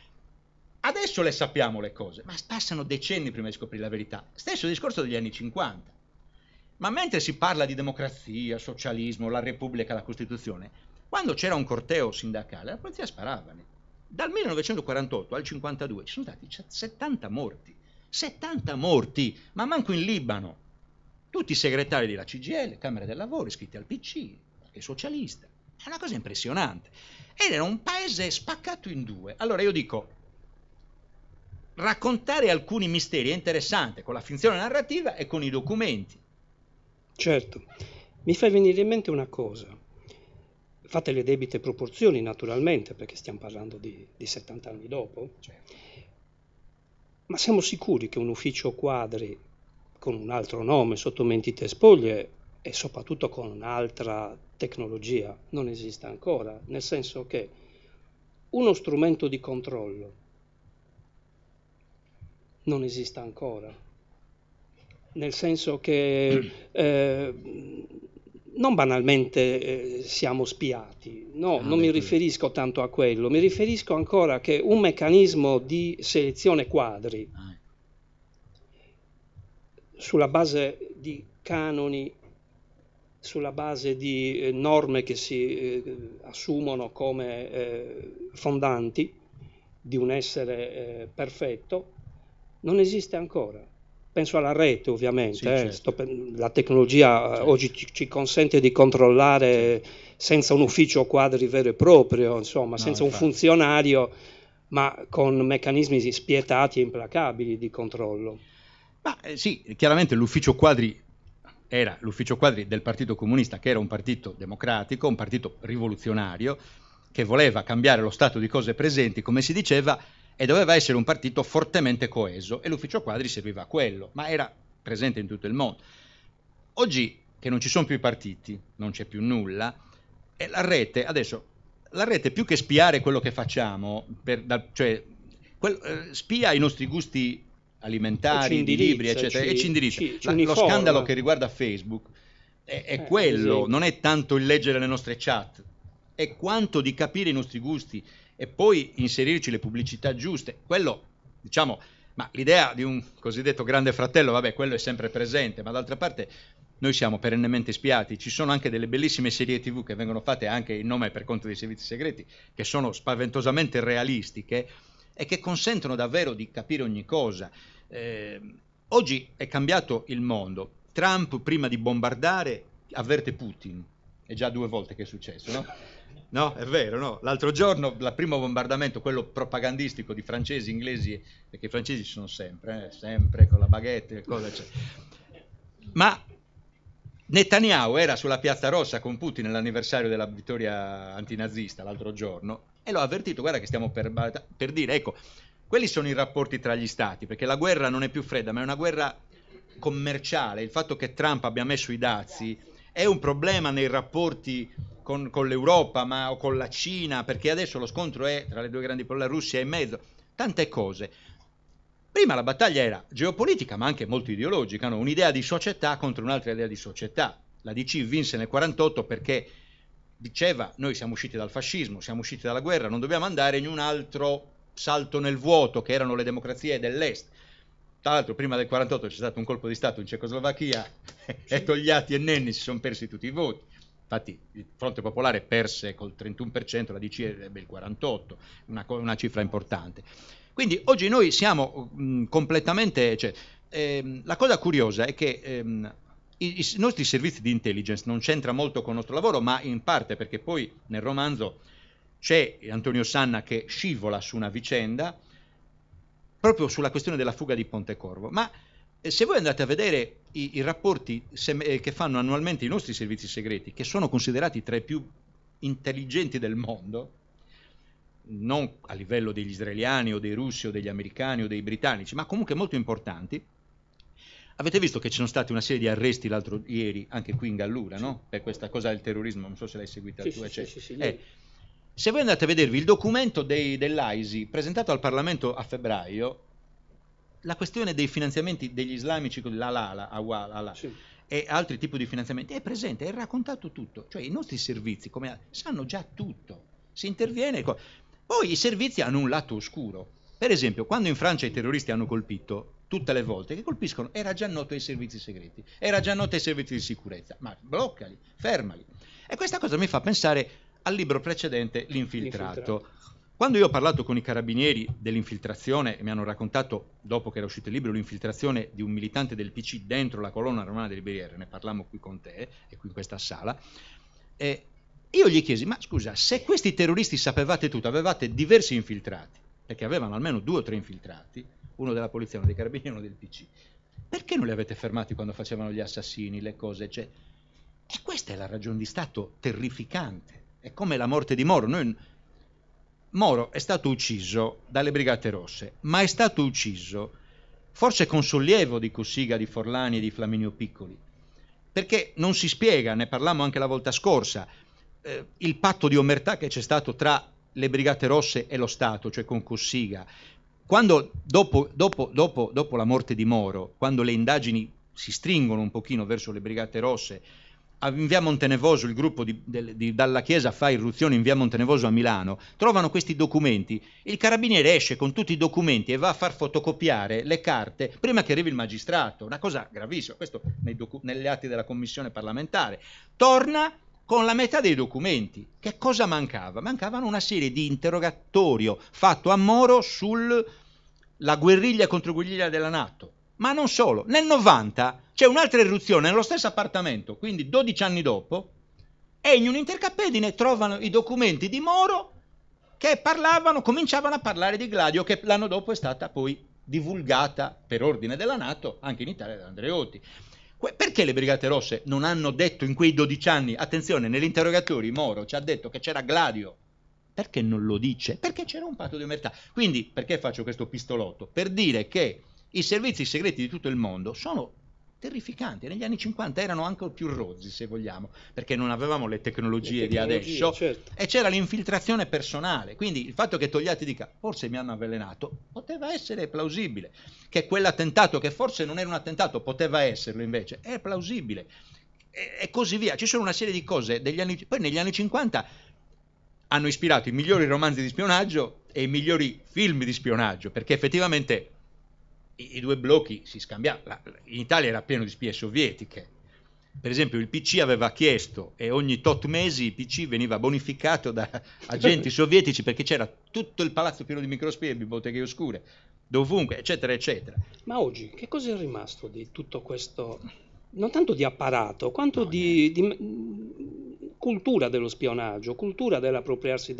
adesso le sappiamo le cose, ma passano decenni prima di scoprire la verità. Stesso discorso degli anni 50. Ma mentre si parla di democrazia, socialismo, la Repubblica, la Costituzione, quando c'era un corteo sindacale, la polizia sparava. Dal 1948 al 52 ci sono stati 70 morti. 70 morti, ma manco in Libano. Tutti i segretari della CGIL, Camera del Lavoro, iscritti al PC, perché è socialista. È una cosa impressionante. Ed era un paese spaccato in due. Allora io dico, raccontare alcuni misteri è interessante con la finzione narrativa e con i documenti. Certo, mi fai venire in mente una cosa. Fate le debite proporzioni naturalmente, perché stiamo parlando di 70 anni dopo, ma siamo sicuri che un ufficio quadri con un altro nome sotto mentite spoglie e soprattutto con un'altra tecnologia non esista ancora, nel senso che uno strumento di controllo non esista ancora, nel senso che non banalmente siamo spiati, no, non mi riferisco tanto a quello, mi riferisco ancora che un meccanismo di selezione quadri sulla base di canoni, sulla base di norme che si assumono come fondanti di un essere perfetto, non esiste ancora. Penso alla rete, ovviamente, sì, certo. La tecnologia certo. oggi ci consente di controllare senza un ufficio quadri vero e proprio, insomma, senza un funzionario, ma con meccanismi spietati e implacabili di controllo. Ma sì, chiaramente l'ufficio quadri era l'ufficio quadri del Partito Comunista, che era un partito democratico, un partito rivoluzionario, che voleva cambiare lo stato di cose presenti, come si diceva, e doveva essere un partito fortemente coeso, e l'ufficio quadri serviva a quello, ma era presente in tutto il mondo. Oggi che non ci sono più i partiti, non c'è più nulla, e la rete, adesso, la rete più che spiare quello che facciamo, spia i nostri gusti alimentari, di libri, eccetera, e ci indirizza. Lo scandalo che riguarda Facebook è quello, non è tanto il leggere le nostre chat, è quanto di capire i nostri gusti e poi inserirci le pubblicità giuste. Quello, diciamo, ma l'idea di un cosiddetto grande fratello, vabbè, quello è sempre presente, ma d'altra parte noi siamo perennemente spiati. Ci sono anche delle bellissime serie TV che vengono fatte anche in nome e per conto dei servizi segreti, che sono spaventosamente realistiche e che consentono davvero di capire ogni cosa. Oggi è cambiato il mondo. Trump, prima di bombardare, avverte Putin. È già 2 volte che è successo, no? No, è vero, no? L'altro giorno, il primo bombardamento, quello propagandistico di francesi, inglesi, perché i francesi ci sono sempre con la baguette e cose, eccetera. Ma Netanyahu era sulla Piazza Rossa con Putin nell'anniversario della vittoria antinazista l'altro giorno e l'ho avvertito, guarda che stiamo per dire, ecco, quelli sono i rapporti tra gli stati, perché la guerra non è più fredda, ma è una guerra commerciale. Il fatto che Trump abbia messo i dazi è un problema nei rapporti con l'Europa, o con la Cina, perché adesso lo scontro è tra le 2 grandi potenze, la Russia è in mezzo, tante cose. Prima la battaglia era geopolitica, ma anche molto ideologica, no? Un'idea di società contro un'altra idea di società. La DC vinse nel 48 perché diceva: noi siamo usciti dal fascismo, siamo usciti dalla guerra, non dobbiamo andare in un altro salto nel vuoto, che erano le democrazie dell'est. Tra l'altro prima del 48 c'è stato un colpo di stato in Cecoslovacchia e Togliatti e Nenni si sono persi tutti i voti. Infatti il Fronte Popolare perse col 31%, la DC ebbe il 48%, una cifra importante. Quindi oggi noi siamo completamente... la cosa curiosa è che i nostri servizi di intelligence non c'entra molto con il nostro lavoro, ma in parte perché poi nel romanzo c'è Antonio Sanna che scivola su una vicenda proprio sulla questione della fuga di Pontecorvo. Ma se voi andate a vedere i rapporti che fanno annualmente i nostri servizi segreti, che sono considerati tra i più intelligenti del mondo, non a livello degli israeliani o dei russi o degli americani o dei britannici, ma comunque molto importanti, avete visto che ci sono stati una serie di arresti l'altro ieri, anche qui in Gallura, no? Per questa cosa del terrorismo, non so se l'hai seguita tu, eccetera. Se voi andate a vedervi il documento dell'AISI presentato al Parlamento a febbraio, la questione dei finanziamenti degli islamici, e altri tipi di finanziamenti, è presente, è raccontato tutto. Cioè i nostri servizi sanno già tutto, si interviene. Poi i servizi hanno un lato oscuro. Per esempio, quando in Francia i terroristi hanno colpito, tutte le volte che colpiscono, era già noto ai servizi segreti, era già noto ai servizi di sicurezza, ma bloccali, fermali. E questa cosa mi fa pensare al libro precedente, L'Infiltrato. Quando io ho parlato con i carabinieri dell'infiltrazione, e mi hanno raccontato, dopo che era uscito il libro, l'infiltrazione di un militante del PC dentro la colonna romana del BR, ne parlammo qui con te e qui in questa sala, io gli chiesi, ma scusa, se questi terroristi sapevate tutto, avevate diversi infiltrati, perché avevano almeno 2 o 3 infiltrati, uno della polizia, uno dei carabinieri e uno del PC, perché non li avete fermati quando facevano gli assassini, le cose, cioè? E questa è la ragione di Stato terrificante, è come la morte di Moro. Moro è stato ucciso dalle Brigate Rosse, ma è stato ucciso forse con sollievo di Cossiga, di Forlani e di Flaminio Piccoli, perché non si spiega, ne parlammo anche la volta scorsa, il patto di omertà che c'è stato tra le Brigate Rosse e lo Stato, cioè con Cossiga. Quando dopo la morte di Moro, quando le indagini si stringono un pochino verso le Brigate Rosse, in via Montenevoso il gruppo dalla Chiesa fa irruzione in via Montenevoso a Milano, trovano questi documenti, il carabiniere esce con tutti i documenti e va a far fotocopiare le carte prima che arrivi il magistrato, una cosa gravissima, questo negli atti della commissione parlamentare. Torna con la metà dei documenti. Che cosa mancava? Mancavano una serie di interrogatorio fatto a Moro sulla guerriglia contro guerriglia della NATO. Ma non solo, nel 90 c'è un'altra irruzione nello stesso appartamento, quindi 12 anni dopo, e in un'intercappedine trovano i documenti di Moro che cominciavano a parlare di Gladio, che l'anno dopo è stata poi divulgata per ordine della NATO anche in Italia da Andreotti. Perché le Brigate Rosse non hanno detto in quei 12 anni, attenzione, nell'interrogatorio Moro ci ha detto che c'era Gladio? Perché non lo dice? Perché c'era un patto di omertà. Quindi, perché faccio questo pistolotto? Per dire che i servizi segreti di tutto il mondo sono terrificanti. Negli anni 50 erano anche più rozzi, se vogliamo, perché non avevamo le tecnologie di adesso, certo. E c'era l'infiltrazione personale. Quindi il fatto che Togliatti dica forse mi hanno avvelenato poteva essere plausibile, che quell'attentato, che forse non era un attentato, poteva esserlo invece, è plausibile, e così via. Ci sono una serie di cose poi negli anni 50 hanno ispirato i migliori romanzi di spionaggio e i migliori film di spionaggio, perché effettivamente i due blocchi si scambiavano. In Italia era pieno di spie sovietiche. Per esempio il PC aveva chiesto, e ogni tot mesi il PC veniva bonificato da agenti sovietici, perché c'era tutto il palazzo pieno di microspie e biblioteche oscure, dovunque, eccetera, eccetera. Ma oggi che cosa è rimasto di tutto questo, non tanto di apparato, quanto di cultura dello spionaggio, cultura dell'appropriarsi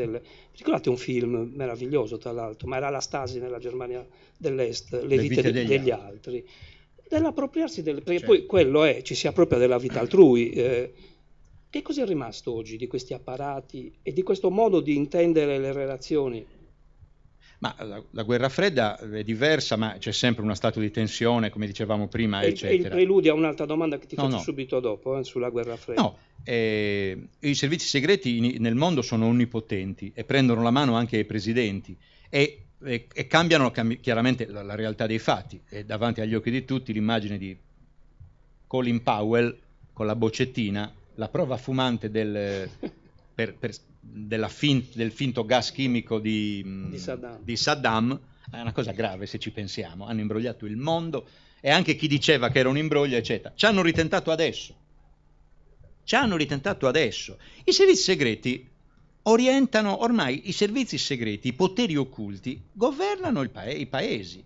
Ricordate un film meraviglioso, tra l'altro, ma era la Stasi nella Germania dell'Est, le vite degli altri. Dell'appropriarsi perché certo. Poi quello ci si appropria della vita altrui. Che cosa è rimasto oggi di questi apparati e di questo modo di intendere le relazioni? Ma la guerra fredda è diversa, ma c'è sempre uno stato di tensione, come dicevamo prima, eccetera. È il preludio a un'altra domanda che ti faccio subito dopo, sulla guerra fredda. No, i servizi segreti nel mondo sono onnipotenti e prendono la mano anche ai presidenti e cambiano chiaramente la realtà dei fatti. È davanti agli occhi di tutti l'immagine di Colin Powell con la boccettina, la prova fumante del finto gas chimico di Saddam. È una cosa grave se ci pensiamo. Hanno imbrogliato il mondo, e anche chi diceva che era un imbroglio, eccetera. Ci hanno ritentato adesso. I servizi segreti orientano ormai, i servizi segreti, i poteri occulti governano i paesi,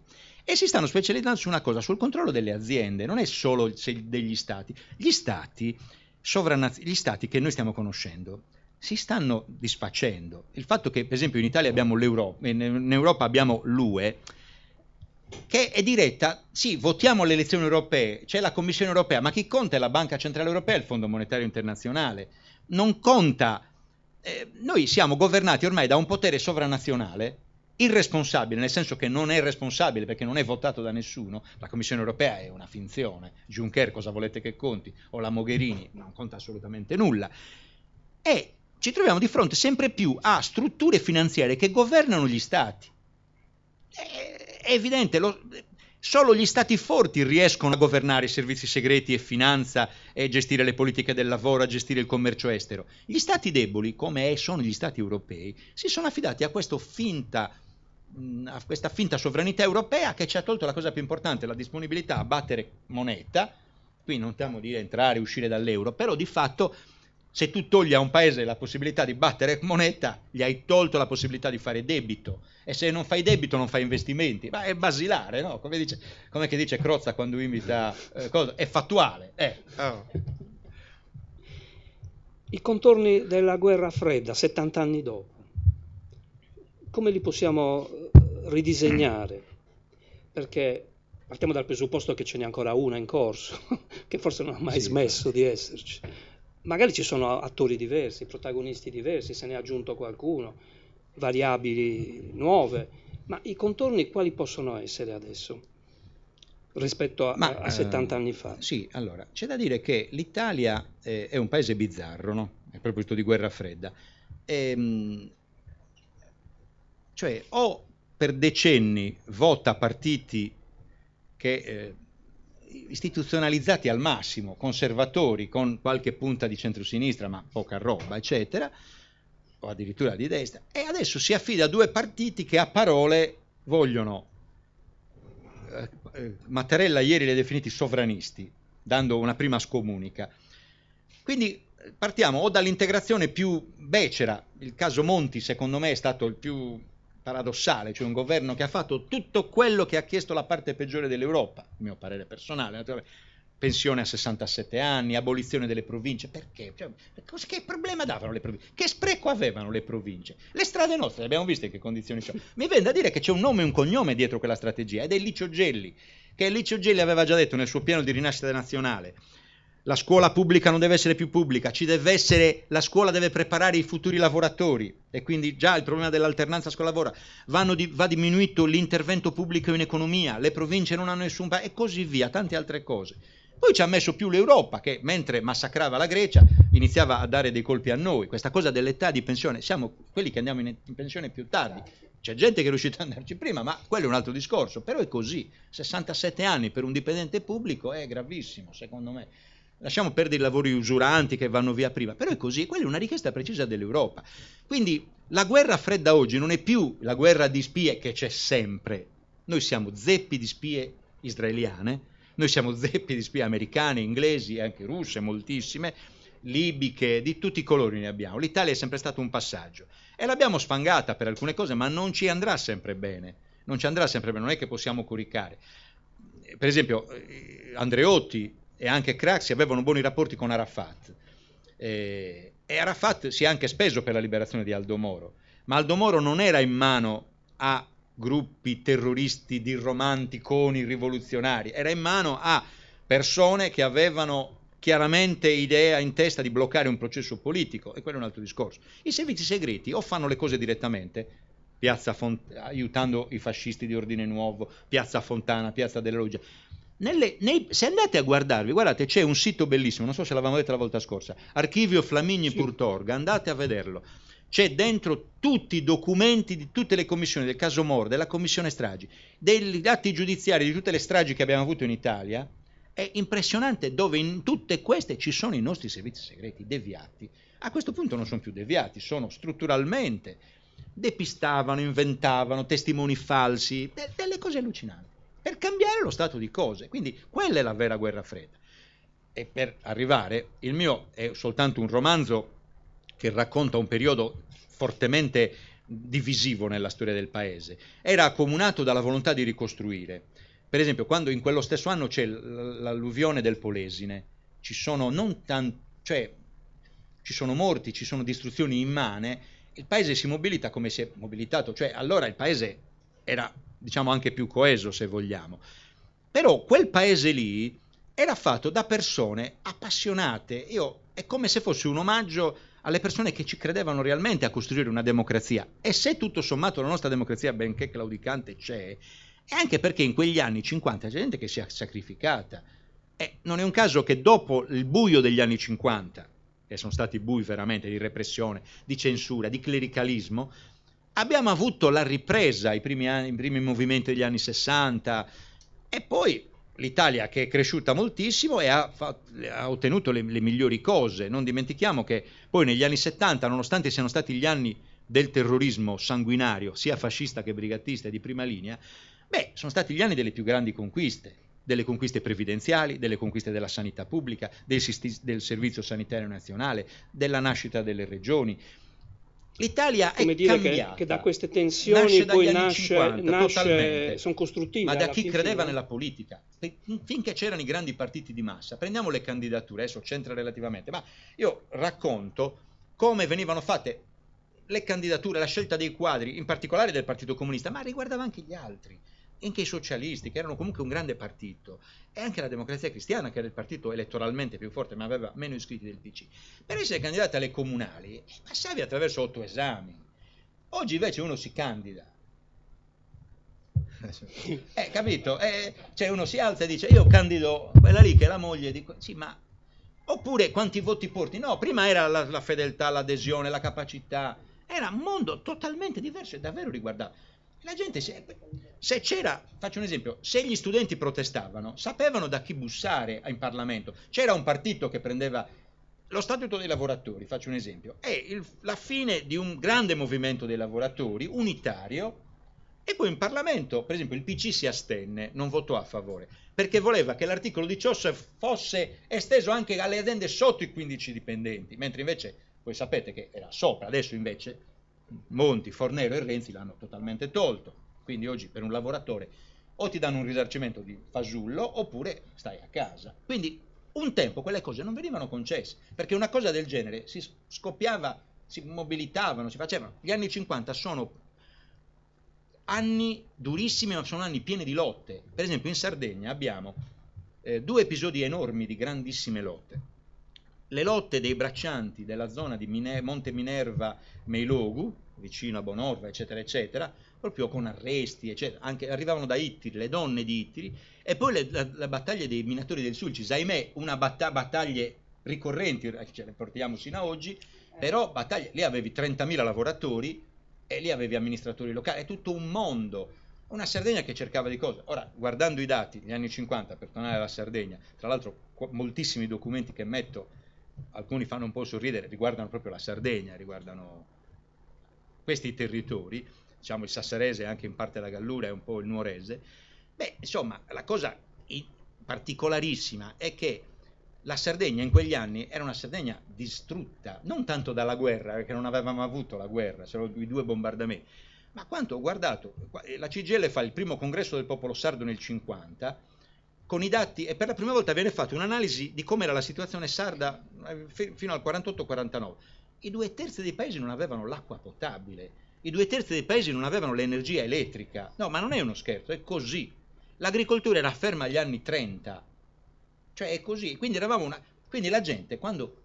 e si stanno specializzando su una cosa, sul controllo delle aziende, non è solo degli stati. Gli stati che noi stiamo conoscendo si stanno disfacendo. Il fatto che, per esempio, in Italia abbiamo l'Europa, in Europa abbiamo l'UE, che è diretta, sì, votiamo alle elezioni europee, c'è la Commissione europea, ma chi conta è la Banca Centrale Europea e il Fondo Monetario Internazionale. Non conta. Noi siamo governati ormai da un potere sovranazionale irresponsabile, nel senso che non è responsabile perché non è votato da nessuno. La Commissione Europea è una finzione. Juncker cosa volete che conti? O la Mogherini non conta assolutamente nulla. E ci troviamo di fronte sempre più a strutture finanziarie che governano gli stati. È evidente, solo gli stati forti riescono a governare i servizi segreti e finanza e gestire le politiche del lavoro, a gestire il commercio estero. Gli stati deboli, come sono gli stati europei, si sono affidati a questa finta sovranità europea che ci ha tolto la cosa più importante, la disponibilità a battere moneta. Qui non stiamo a dire entrare e uscire dall'euro, però di fatto se tu togli a un paese la possibilità di battere moneta, gli hai tolto la possibilità di fare debito, e se non fai debito non fai investimenti. Ma è basilare, no? Come dice Crozza quando invita è fattuale. I contorni della guerra fredda, 70 anni dopo, come li possiamo ridisegnare? Perché partiamo dal presupposto che ce n'è ancora una in corso, che forse non ha mai smesso di esserci. Magari ci sono attori diversi, protagonisti diversi, se ne è aggiunto qualcuno, variabili nuove, ma i contorni quali possono essere adesso rispetto a 70 anni fa? Sì, allora, c'è da dire che l'Italia è un paese bizzarro, no? A proposito di guerra fredda. Cioè, o per decenni vota partiti che istituzionalizzati al massimo, conservatori con qualche punta di centrosinistra ma poca roba, eccetera, o addirittura di destra, e adesso si affida a due partiti che a parole vogliono, Mattarella ieri li ha definiti sovranisti, dando una prima scomunica. Quindi partiamo o dall'integrazione più becera, il caso Monti secondo me è stato il più paradossale, cioè un governo che ha fatto tutto quello che ha chiesto la parte peggiore dell'Europa, il mio parere personale, naturalmente. Pensione a 67 anni, abolizione delle province. Perché? Cioè, che problema davano le province? Che spreco avevano le province? Le strade nostre, le abbiamo viste in che condizioni sono. Mi viene da dire che c'è un nome e un cognome dietro quella strategia, ed è Licio Gelli, che Licio Gelli aveva già detto nel suo piano di rinascita nazionale: la scuola pubblica non deve essere più pubblica, la scuola deve preparare i futuri lavoratori, e quindi già il problema dell'alternanza scuola-lavoro, va diminuito l'intervento pubblico in economia, le province non hanno nessun e così via, tante altre cose. Poi ci ha messo più l'Europa, che mentre massacrava la Grecia iniziava a dare dei colpi a noi. Questa cosa dell'età di pensione, siamo quelli che andiamo in pensione più tardi. C'è gente che è riuscita ad andarci prima, ma quello è un altro discorso. Però è così, 67 anni per un dipendente pubblico è gravissimo, secondo me. Lasciamo perdere i lavori usuranti che vanno via prima, però è così, quella è una richiesta precisa dell'Europa. Quindi la guerra fredda oggi non è più la guerra di spie che c'è sempre. Noi siamo zeppi di spie israeliane, noi siamo zeppi di spie americane, inglesi, anche russe, moltissime, libiche, di tutti i colori ne abbiamo. L'Italia è sempre stato un passaggio e l'abbiamo sfangata per alcune cose, ma non ci andrà sempre bene. Non è che possiamo coricare. Per esempio, Andreotti e anche Craxi avevano buoni rapporti con Arafat, e Arafat si è anche speso per la liberazione di Aldo Moro, ma Aldo Moro non era in mano a gruppi terroristi dirromanticoni rivoluzionari, era in mano a persone che avevano chiaramente idea in testa di bloccare un processo politico, e quello è un altro discorso. I servizi segreti o fanno le cose direttamente, aiutando i fascisti di Ordine Nuovo, Piazza Fontana, Piazza delle Logge. Se andate a guardarvi, guardate, c'è un sito bellissimo, non so se l'avevamo detto la volta scorsa, archivio-flamigni.org, andate a vederlo. C'è dentro tutti i documenti di tutte le commissioni, del caso Moro, della commissione stragi, degli atti giudiziari di tutte le stragi che abbiamo avuto in Italia. È impressionante, dove in tutte queste ci sono i nostri servizi segreti deviati. A questo punto non sono più deviati, sono strutturalmente, depistavano, inventavano testimoni falsi, delle cose allucinanti, per cambiare lo stato di cose. Quindi quella è la vera guerra fredda. E per arrivare, il mio è soltanto un romanzo che racconta un periodo fortemente divisivo nella storia del paese, era accomunato dalla volontà di ricostruire. Per esempio, quando in quello stesso anno c'è l'alluvione del Polesine, ci sono ci sono morti, ci sono distruzioni immane, il paese si mobilita come si è mobilitato, cioè allora il paese era, diciamo, anche più coeso, se vogliamo. Però quel paese lì era fatto da persone appassionate, è come se fosse un omaggio alle persone che ci credevano realmente a costruire una democrazia. E se tutto sommato la nostra democrazia, benché claudicante, c'è, è anche perché in quegli anni 50 c'è gente che si è sacrificata. Non è un caso che dopo il buio degli anni 50, che sono stati bui veramente di repressione, di censura, di clericalismo, abbiamo avuto la ripresa, i primi movimenti degli anni 60, e poi l'Italia che è cresciuta moltissimo e ha ottenuto le migliori cose. Non dimentichiamo che poi negli anni 70, nonostante siano stati gli anni del terrorismo sanguinario, sia fascista che brigatista e di prima linea, sono stati gli anni delle più grandi conquiste, delle conquiste previdenziali, delle conquiste della sanità pubblica, del servizio sanitario nazionale, della nascita delle regioni. L'Italia come è dire cambiata. Che da queste tensioni poi nasce sono costruttive. Ma da chi credeva nella politica. Finché c'erano i grandi partiti di massa, prendiamo le candidature, adesso c'entra relativamente, ma io racconto come venivano fatte le candidature, la scelta dei quadri, in particolare del Partito Comunista, ma riguardava anche gli altri, anche i socialisti, che erano comunque un grande partito, e anche la Democrazia Cristiana, che era il partito elettoralmente più forte, ma aveva meno iscritti del PC. Per essere candidati alle comunali passavi attraverso 8 esami. Oggi invece uno si candida. Capito? Cioè uno si alza e dice: io candido quella lì che è la moglie di... Sì, ma... Oppure quanti voti porti? No, prima era la fedeltà, l'adesione, la capacità. Era un mondo totalmente diverso e davvero riguardava. La gente, se c'era, faccio un esempio, se gli studenti protestavano, sapevano da chi bussare in Parlamento. C'era un partito che prendeva lo Statuto dei lavoratori, faccio un esempio, è la fine di un grande movimento dei lavoratori, unitario, e poi in Parlamento, per esempio, il PC si astenne, non votò a favore, perché voleva che l'articolo 18 fosse esteso anche alle aziende sotto i 15 dipendenti, mentre invece, voi sapete che era sopra, adesso invece Monti, Fornero e Renzi l'hanno totalmente tolto, quindi oggi per un lavoratore o ti danno un risarcimento di fasullo oppure stai a casa. Quindi un tempo quelle cose non venivano concesse, perché una cosa del genere si scoppiava, si mobilitavano, si facevano. Gli anni 50 sono anni durissimi, ma sono anni pieni di lotte. Per esempio in Sardegna abbiamo 2 episodi enormi di grandissime lotte. Le lotte dei braccianti della zona di Monte Minerva, Meilogu, vicino a Bonorva, eccetera, eccetera, proprio con arresti, eccetera. Anche arrivavano da Ittiri, le donne di Ittiri, e poi la battaglia dei minatori del Sulcis, ahimè, una battaglie ricorrenti, ce le portiamo sino a oggi, però battaglie, lì avevi 30.000 lavoratori e lì avevi amministratori locali, è tutto un mondo. Una Sardegna che cercava di cose. Ora, guardando i dati degli anni 50, per tornare alla Sardegna, tra l'altro moltissimi documenti che metto, alcuni fanno un po' sorridere, riguardano proprio la Sardegna, riguardano questi territori, diciamo il Sassarese e anche in parte la Gallura e un po' il Nuorese. Insomma, la cosa particolarissima è che la Sardegna in quegli anni era una Sardegna distrutta, non tanto dalla guerra, perché non avevamo avuto la guerra, c'erano i 2 bombardamenti, ma quanto ho guardato, la CGIL fa il primo congresso del popolo sardo nel 50, con i dati, e per la prima volta viene fatta un'analisi di come era la situazione sarda fino al 48-49. I 2/3 dei paesi non avevano l'acqua potabile, i 2/3 dei paesi non avevano l'energia elettrica. No, ma non è uno scherzo, è così. L'agricoltura era ferma agli anni 30, cioè è così. Quindi quindi la gente, quando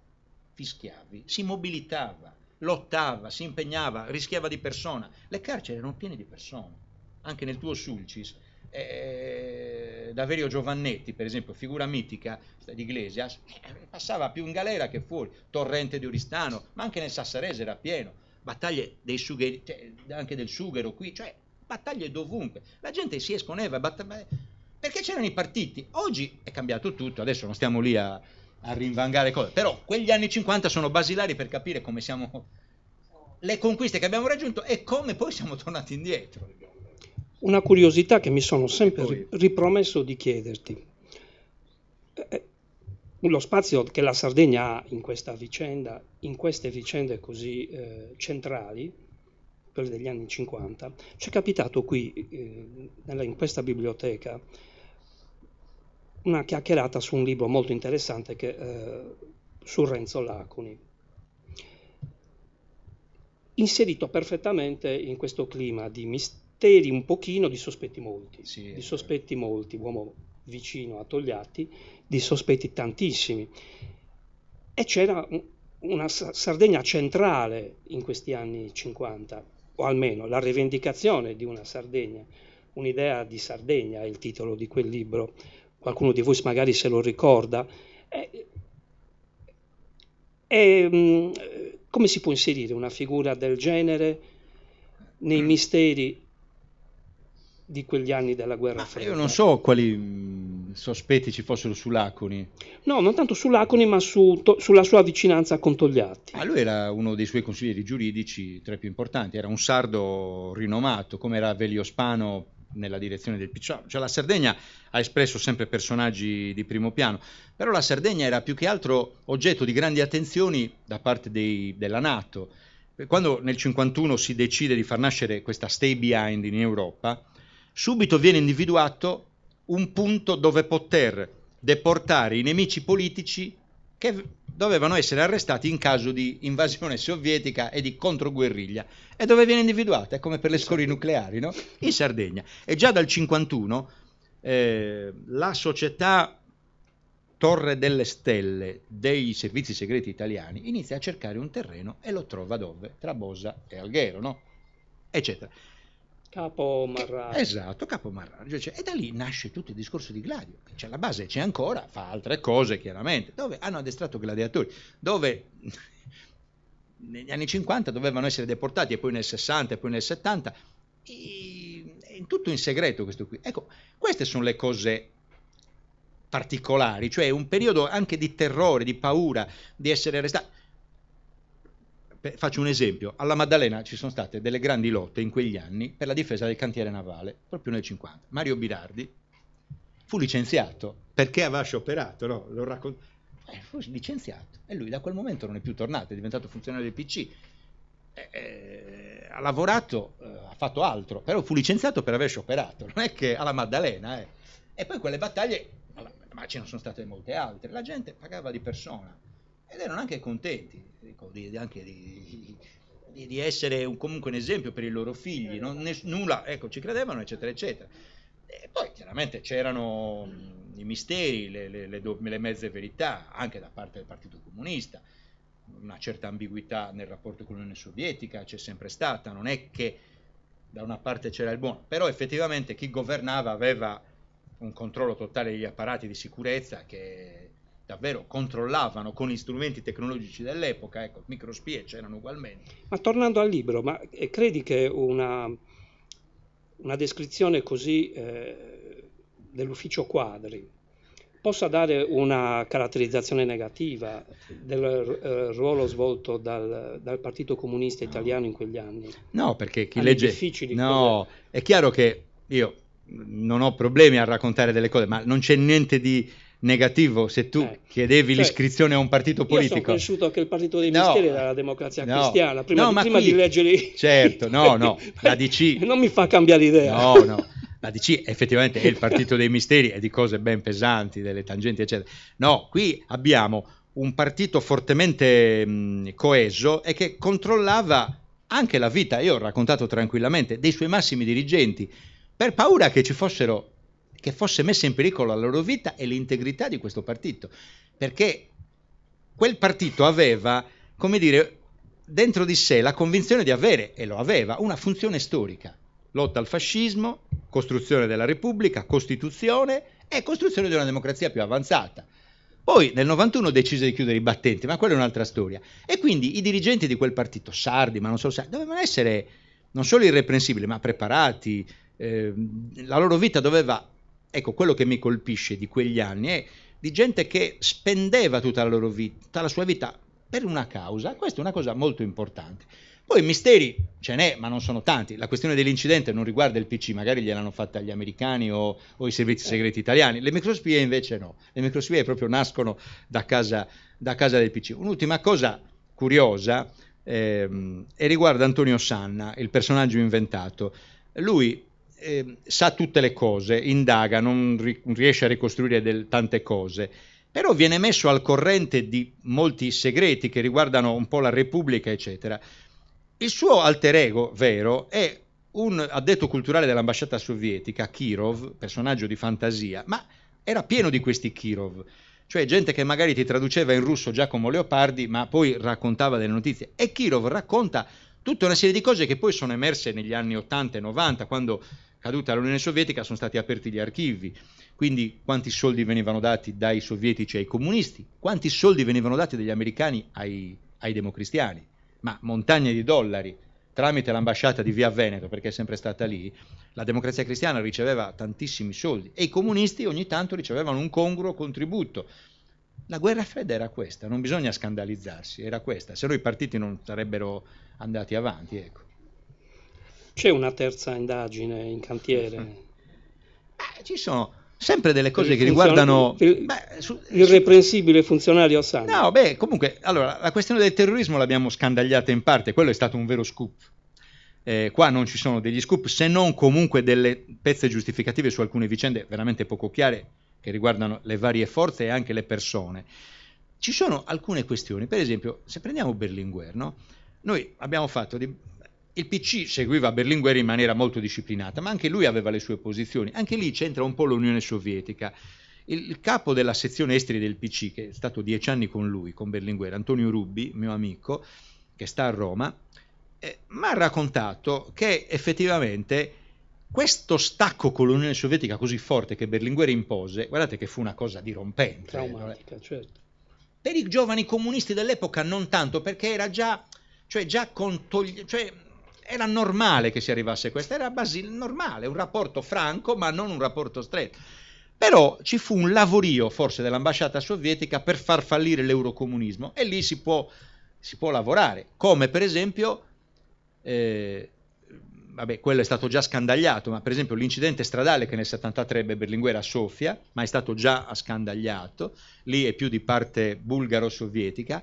fischiavi, si mobilitava, lottava, si impegnava, rischiava di persona. Le carceri erano piene di persone, anche nel tuo Sulcis. Daverio Giovannetti, per esempio, figura mitica di Iglesias, passava più in galera che fuori. Torrente di Oristano, ma anche nel Sassarese era pieno. Battaglie dei sugheri, anche del sughero qui, cioè battaglie dovunque. La gente si esponeva, perché c'erano i partiti. Oggi è cambiato tutto, adesso non stiamo lì a rinvangare cose, però quegli anni 50 sono basilari per capire come siamo, le conquiste che abbiamo raggiunto e come poi siamo tornati indietro. Una curiosità che mi sono sempre ripromesso di chiederti. Lo spazio che la Sardegna ha in questa vicenda, in queste vicende così centrali, quelli degli anni 50, ci è capitato qui, in questa biblioteca, una chiacchierata su un libro molto interessante su Renzo Lacuni, inserito perfettamente in questo clima di misteri, un pochino di sospetti molti, Sì, di sospetti molti, uomo vicino a Togliatti, di sospetti tantissimi. E c'era una Sardegna centrale in questi anni 50, o almeno la rivendicazione di una Sardegna, un'idea di Sardegna è il titolo di quel libro, qualcuno di voi magari se lo ricorda. Come si può inserire una figura del genere nei misteri di quegli anni della guerra fredda? Io non so quali sospetti ci fossero su Lacuni. No, non tanto su Lacuni, ma sulla sua vicinanza con Togliatti. Lui era uno dei suoi consiglieri giuridici tra i più importanti, era un sardo rinomato, come era Velio Spano nella direzione del PC. Cioè la Sardegna ha espresso sempre personaggi di primo piano, però la Sardegna era più che altro oggetto di grandi attenzioni da parte della NATO. Quando nel 51 si decide di far nascere questa stay behind in Europa, subito viene individuato un punto dove poter deportare i nemici politici che dovevano essere arrestati in caso di invasione sovietica e di controguerriglia. E dove viene individuata? È come per le scorie nucleari, no? In Sardegna. E già dal 51 la società Torre delle Stelle dei servizi segreti italiani inizia a cercare un terreno e lo trova dove? Tra Bosa e Alghero, no? Eccetera. Capo Marrari. Esatto, Capo Marrari. Cioè, e da lì nasce tutto il discorso di Gladio. Cioè, la base c'è ancora, fa altre cose chiaramente, dove hanno addestrato gladiatori, dove negli anni 50 dovevano essere deportati e poi nel 60 e poi nel 70, tutto in segreto questo qui. Ecco, queste sono le cose particolari, cioè un periodo anche di terrore, di paura, di essere arrestati. Faccio un esempio, alla Maddalena ci sono state delle grandi lotte in quegli anni per la difesa del cantiere navale, proprio nel 50. Mario Birardi fu licenziato perché aveva scioperato, no? Lo racconto. Fu licenziato e lui da quel momento non è più tornato, è diventato funzionario del PC. Ha lavorato, ha fatto altro, però fu licenziato per aver scioperato, non è che alla Maddalena. E poi quelle battaglie, ma ce ne sono state molte altre, la gente pagava di persona ed erano anche contenti, dico, anche di essere comunque un esempio per i loro figli, nulla, ecco, ci credevano, eccetera, eccetera. E poi chiaramente c'erano i misteri, le mezze verità, anche da parte del Partito Comunista, una certa ambiguità nel rapporto con l'Unione Sovietica c'è sempre stata, non è che da una parte c'era il buono, però effettivamente chi governava aveva un controllo totale degli apparati di sicurezza che davvero controllavano con gli strumenti tecnologici dell'epoca, ecco, microspie c'erano ugualmente. Ma tornando al libro, ma credi che una descrizione così dell'ufficio Quadri possa dare una caratterizzazione negativa del ruolo svolto dal Partito Comunista Italiano in quegli anni? No, perché chi anni legge... difficili. No, è chiaro che io non ho problemi a raccontare delle cose, ma non c'è niente di negativo se tu chiedevi l'iscrizione a un partito politico. Io sono cresciuto che il partito dei misteri era la Democrazia Cristiana, prima di leggere... Certo, la DC... Non mi fa cambiare idea. No, la DC effettivamente è il partito dei misteri e di cose ben pesanti, delle tangenti, eccetera. No, qui abbiamo un partito fortemente coeso e che controllava anche la vita, io ho raccontato tranquillamente, dei suoi massimi dirigenti, per paura che fosse messa in pericolo la loro vita e l'integrità di questo partito, perché quel partito aveva, come dire, dentro di sé la convinzione di avere, e lo aveva, una funzione storica: lotta al fascismo, costruzione della Repubblica, Costituzione e costruzione di una democrazia più avanzata. Poi nel 91 decise di chiudere i battenti, ma quella è un'altra storia. E quindi i dirigenti di quel partito, sardi, ma non solo sardi, dovevano essere non solo irreprensibili, ma preparati. La loro vita doveva... Ecco, quello che mi colpisce di quegli anni è di gente che spendeva tutta la loro vita, tutta la sua vita per una causa. Questa è una cosa molto importante. Poi misteri ce n'è, ma non sono tanti. La questione dell'incidente non riguarda il PC, magari gliel'hanno fatta gli americani o i servizi segreti italiani. Le microspie invece no. Le microspie proprio nascono da casa del PC. Un'ultima cosa curiosa, e riguarda Antonio Sanna, il personaggio inventato. Lui sa tutte le cose, indaga, non riesce a ricostruire tante cose, però viene messo al corrente di molti segreti che riguardano un po' la Repubblica, eccetera. Il suo alter ego vero è un addetto culturale dell'ambasciata sovietica, Kirov, personaggio di fantasia, ma era pieno di questi Kirov, cioè gente che magari ti traduceva in russo Giacomo Leopardi, ma poi raccontava delle notizie. E Kirov racconta tutta una serie di cose che poi sono emerse negli anni 80 e 90, quando caduta l'Unione Sovietica sono stati aperti gli archivi. Quindi quanti soldi venivano dati dai sovietici ai comunisti, quanti soldi venivano dati dagli americani ai democristiani, ma montagne di dollari. Tramite l'ambasciata di Via Veneto, perché è sempre stata lì, la Democrazia Cristiana riceveva tantissimi soldi e i comunisti ogni tanto ricevevano un congruo contributo. La guerra fredda era questa, non bisogna scandalizzarsi, era questa, se no i partiti non sarebbero andati avanti, ecco. C'è una terza indagine in cantiere? Ci sono sempre delle cose che riguardano l'irreprensibile funzionario Sanna. No, comunque, allora, la questione del terrorismo l'abbiamo scandagliata in parte, quello è stato un vero scoop. Qua non ci sono degli scoop, se non comunque delle pezze giustificative su alcune vicende veramente poco chiare che riguardano le varie forze e anche le persone. Ci sono alcune questioni, per esempio, se prendiamo Berlinguer, no? Noi abbiamo fatto il PC seguiva Berlinguer in maniera molto disciplinata, ma anche lui aveva le sue posizioni. Anche lì c'entra un po' l'Unione Sovietica. Il capo della sezione esteri del PC, che è stato 10 anni con lui, con Berlinguer, Antonio Rubbi, mio amico, che sta a Roma, mi ha raccontato che effettivamente questo stacco con l'Unione Sovietica così forte che Berlinguer impose, guardate che fu una cosa dirompente. Traumatica, certo. Per i giovani comunisti dell'epoca non tanto, perché era già era normale che si arrivasse a questo, era normale, un rapporto franco ma non un rapporto stretto. Però ci fu un lavorio forse dell'ambasciata sovietica per far fallire l'eurocomunismo e lì si può lavorare, come per esempio, quello è stato già scandagliato, ma per esempio l'incidente stradale che nel 73 ebbe Berlinguer a Sofia, ma è stato già scandagliato, lì è più di parte bulgaro-sovietica,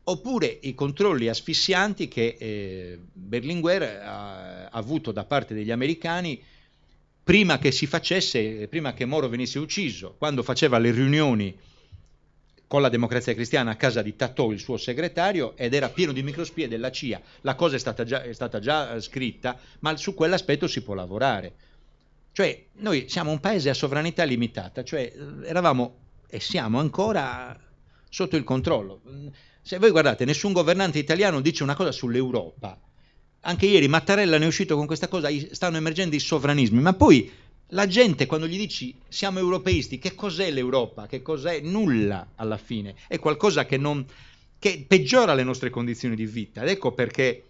oppure i controlli asfissianti che Berlinguer ha avuto da parte degli americani prima che Moro venisse ucciso, quando faceva le riunioni con la Democrazia Cristiana a casa di Totò, il suo segretario, ed era pieno di microspie della CIA. La cosa è stata già scritta, ma su quell'aspetto si può lavorare. Cioè, noi siamo un paese a sovranità limitata, cioè eravamo e siamo ancora sotto il controllo. Se voi guardate, nessun governante italiano dice una cosa sull'Europa. Anche ieri Mattarella ne è uscito con questa cosa, stanno emergendo i sovranismi, ma poi la gente quando gli dici siamo europeisti, che cos'è l'Europa? Che cos'è? Nulla alla fine, è qualcosa che peggiora le nostre condizioni di vita. Ed ecco perché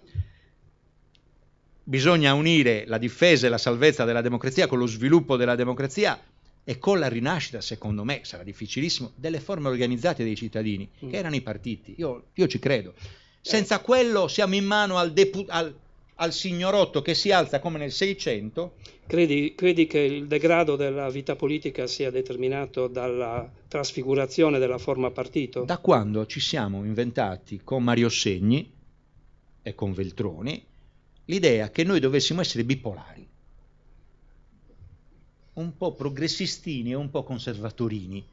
bisogna unire la difesa e la salvezza della democrazia con lo sviluppo della democrazia e con la rinascita, secondo me, sarà difficilissimo, delle forme organizzate dei cittadini, che erano i partiti. Io ci credo. Senza quello siamo in mano al signorotto che si alza come nel 600. Credi che il degrado della vita politica sia determinato dalla trasfigurazione della forma partito? Da quando ci siamo inventati con Mario Segni e con Veltroni l'idea che noi dovessimo essere bipolari, un po' progressistini e un po' conservatorini.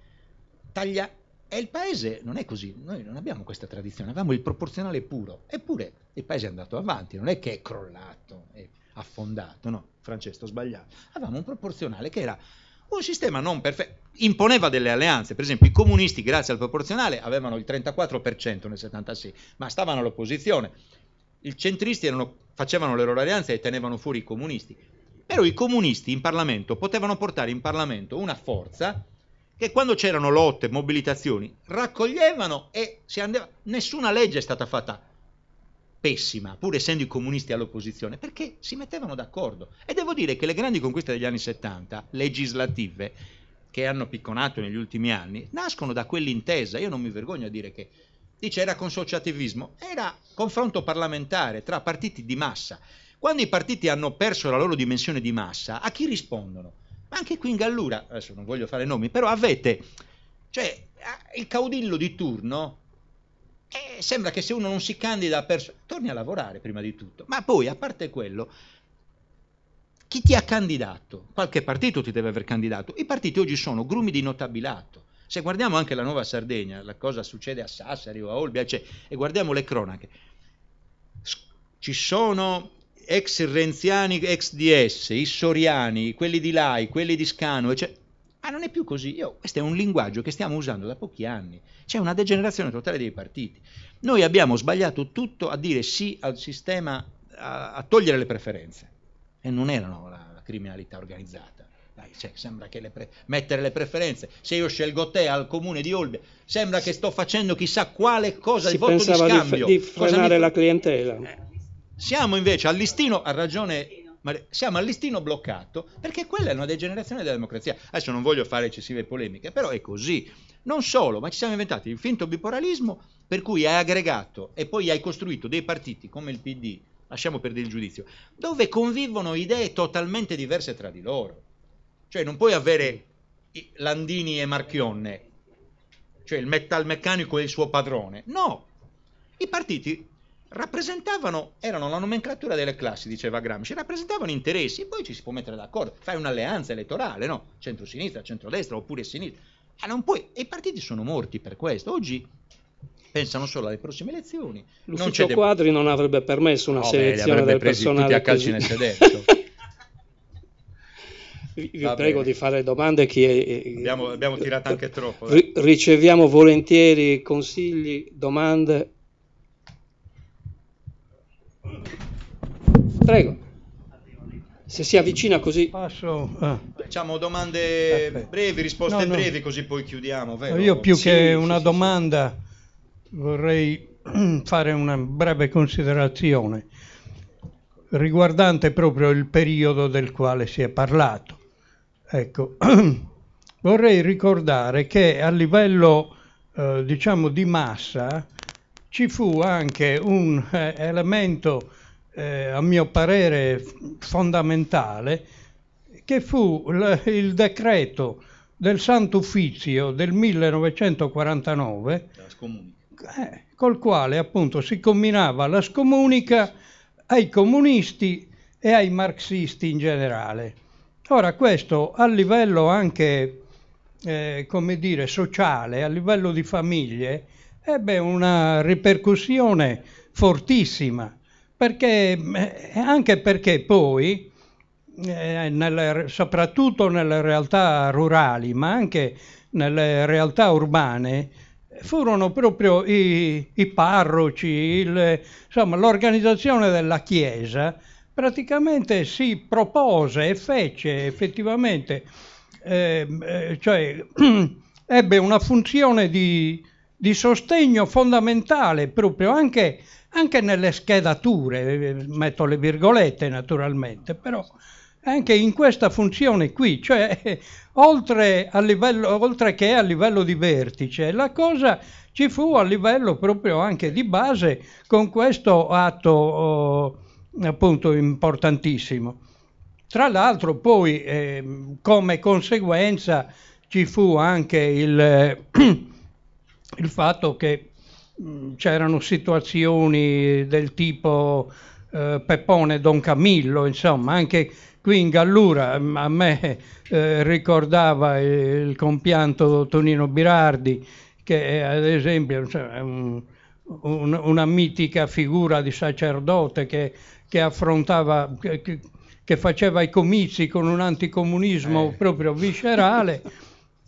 E il paese non è così, noi non abbiamo questa tradizione, avevamo il proporzionale puro, eppure il paese è andato avanti, non è che è crollato, è affondato, no, Francesco, sbagliato. Avevamo un proporzionale che era un sistema non perfetto, imponeva delle alleanze, per esempio i comunisti grazie al proporzionale avevano il 34% nel 76, ma stavano all'opposizione, i centristi facevano le loro alleanze e tenevano fuori i comunisti, però i comunisti in Parlamento potevano portare in Parlamento una forza che quando c'erano lotte, mobilitazioni, raccoglievano e si andava. Nessuna legge è stata fatta pessima, pur essendo i comunisti all'opposizione, perché si mettevano d'accordo. E devo dire che le grandi conquiste degli anni 70, legislative, che hanno picconato negli ultimi anni, nascono da quell'intesa. Io non mi vergogno a dire che, era consociativismo, era confronto parlamentare tra partiti di massa. Quando i partiti hanno perso la loro dimensione di massa, a chi rispondono? Anche qui in Gallura, adesso non voglio fare nomi, però avete, il caudillo di turno sembra che se uno non si candida torni a lavorare prima di tutto. Ma poi, a parte quello, chi ti ha candidato? Qualche partito ti deve aver candidato. I partiti oggi sono grumi di notabilato. Se guardiamo anche la Nuova Sardegna, la cosa succede a Sassari o a Olbia, e guardiamo le cronache, ci sono ex renziani, ex DS, i soriani, quelli di Lai, quelli di Scano, ma non è più così. Questo è un linguaggio che stiamo usando da pochi anni. C'è una degenerazione totale dei partiti. Noi abbiamo sbagliato tutto a dire sì al sistema, a togliere le preferenze, e non erano la criminalità organizzata. Sembra che mettere le preferenze, se io scelgo te al comune di Olbia, sembra che sto facendo chissà quale cosa di voto di scambio. Di frenare la clientela. Siamo invece al listino, ha ragione, siamo al listino bloccato, perché quella è una degenerazione della democrazia. Adesso non voglio fare eccessive polemiche, però è così. Non solo, ma ci siamo inventati il finto bipolarismo, per cui hai aggregato e poi hai costruito dei partiti come il PD, lasciamo perdere il giudizio, dove convivono idee totalmente diverse tra di loro. Cioè non puoi avere Landini e Marchionne, cioè il metalmeccanico e il suo padrone. No, i partiti erano la nomenclatura delle classi, diceva Gramsci, rappresentavano interessi, e poi ci si può mettere d'accordo, fai un'alleanza elettorale, no? Centro-sinistra, centrodestra, oppure sinistra. Non puoi, e i partiti sono morti per questo. Oggi pensano solo alle prossime elezioni. L'ufficio Quadri non avrebbe permesso una selezione del personale tutti a calci nel sedere. Vi prego di fare domande. Abbiamo tirato anche troppo. Riceviamo volentieri consigli, domande. Prego. Se si avvicina così. Facciamo domande brevi, risposte brevi, così poi chiudiamo. Vero? Io più che una domanda vorrei fare una breve considerazione riguardante proprio il periodo del quale si è parlato. Ecco, vorrei ricordare che a livello diciamo di massa ci fu anche un elemento a mio parere fondamentale, che fu il decreto del Santo Uffizio del 1949, col quale appunto si combinava la scomunica ai comunisti e ai marxisti in generale. Ora questo a livello anche come dire sociale, a livello di famiglie, ebbe una ripercussione fortissima, anche perché poi soprattutto nelle realtà rurali, ma anche nelle realtà urbane, furono proprio i parroci, insomma l'organizzazione della Chiesa praticamente si propose e fece effettivamente, cioè ebbe una funzione di sostegno fondamentale proprio anche nelle schedature, metto le virgolette naturalmente, però anche in questa funzione qui, cioè oltre che a livello di vertice, la cosa ci fu a livello proprio anche di base con questo atto appunto importantissimo. Tra l'altro poi come conseguenza ci fu anche il fatto che c'erano situazioni del tipo Peppone Don Camillo, insomma, anche qui in Gallura a me ricordava il compianto Tonino Birardi, che ad esempio una mitica figura di sacerdote che affrontava, che faceva i comizi con un anticomunismo proprio viscerale,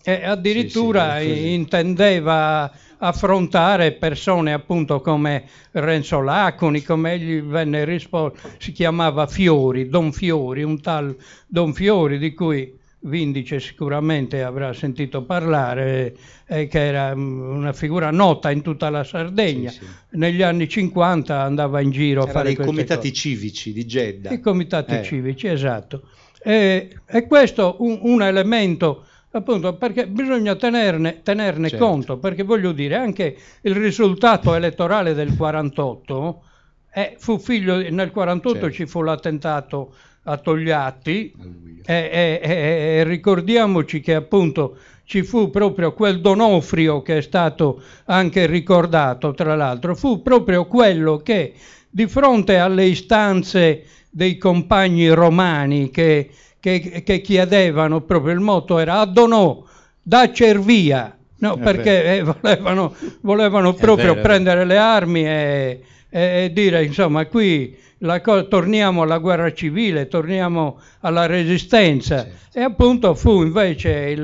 e addirittura intendeva affrontare persone appunto come Renzo Laconi, come egli venne risposto, si chiamava Fiori, Don Fiori, un tal Don Fiori di cui Vindice sicuramente avrà sentito parlare, che era una figura nota in tutta la Sardegna. Negli anni 50 andava in giro a fare i comitati civici di Gedda. I comitati civici, esatto. E questo un elemento, appunto, perché bisogna tenerne conto, perché voglio dire, anche il risultato elettorale del 48 fu figlio, nel 48 ci fu l'attentato a Togliatti, e ricordiamoci che appunto ci fu proprio quel Donofrio che è stato anche ricordato, tra l'altro, fu proprio quello che di fronte alle istanze dei compagni romani che chiedevano, proprio il motto era "Adonò, dacci via", no, perché volevano proprio prendere le armi e dire, insomma, qui torniamo alla guerra civile, torniamo alla resistenza. E appunto fu invece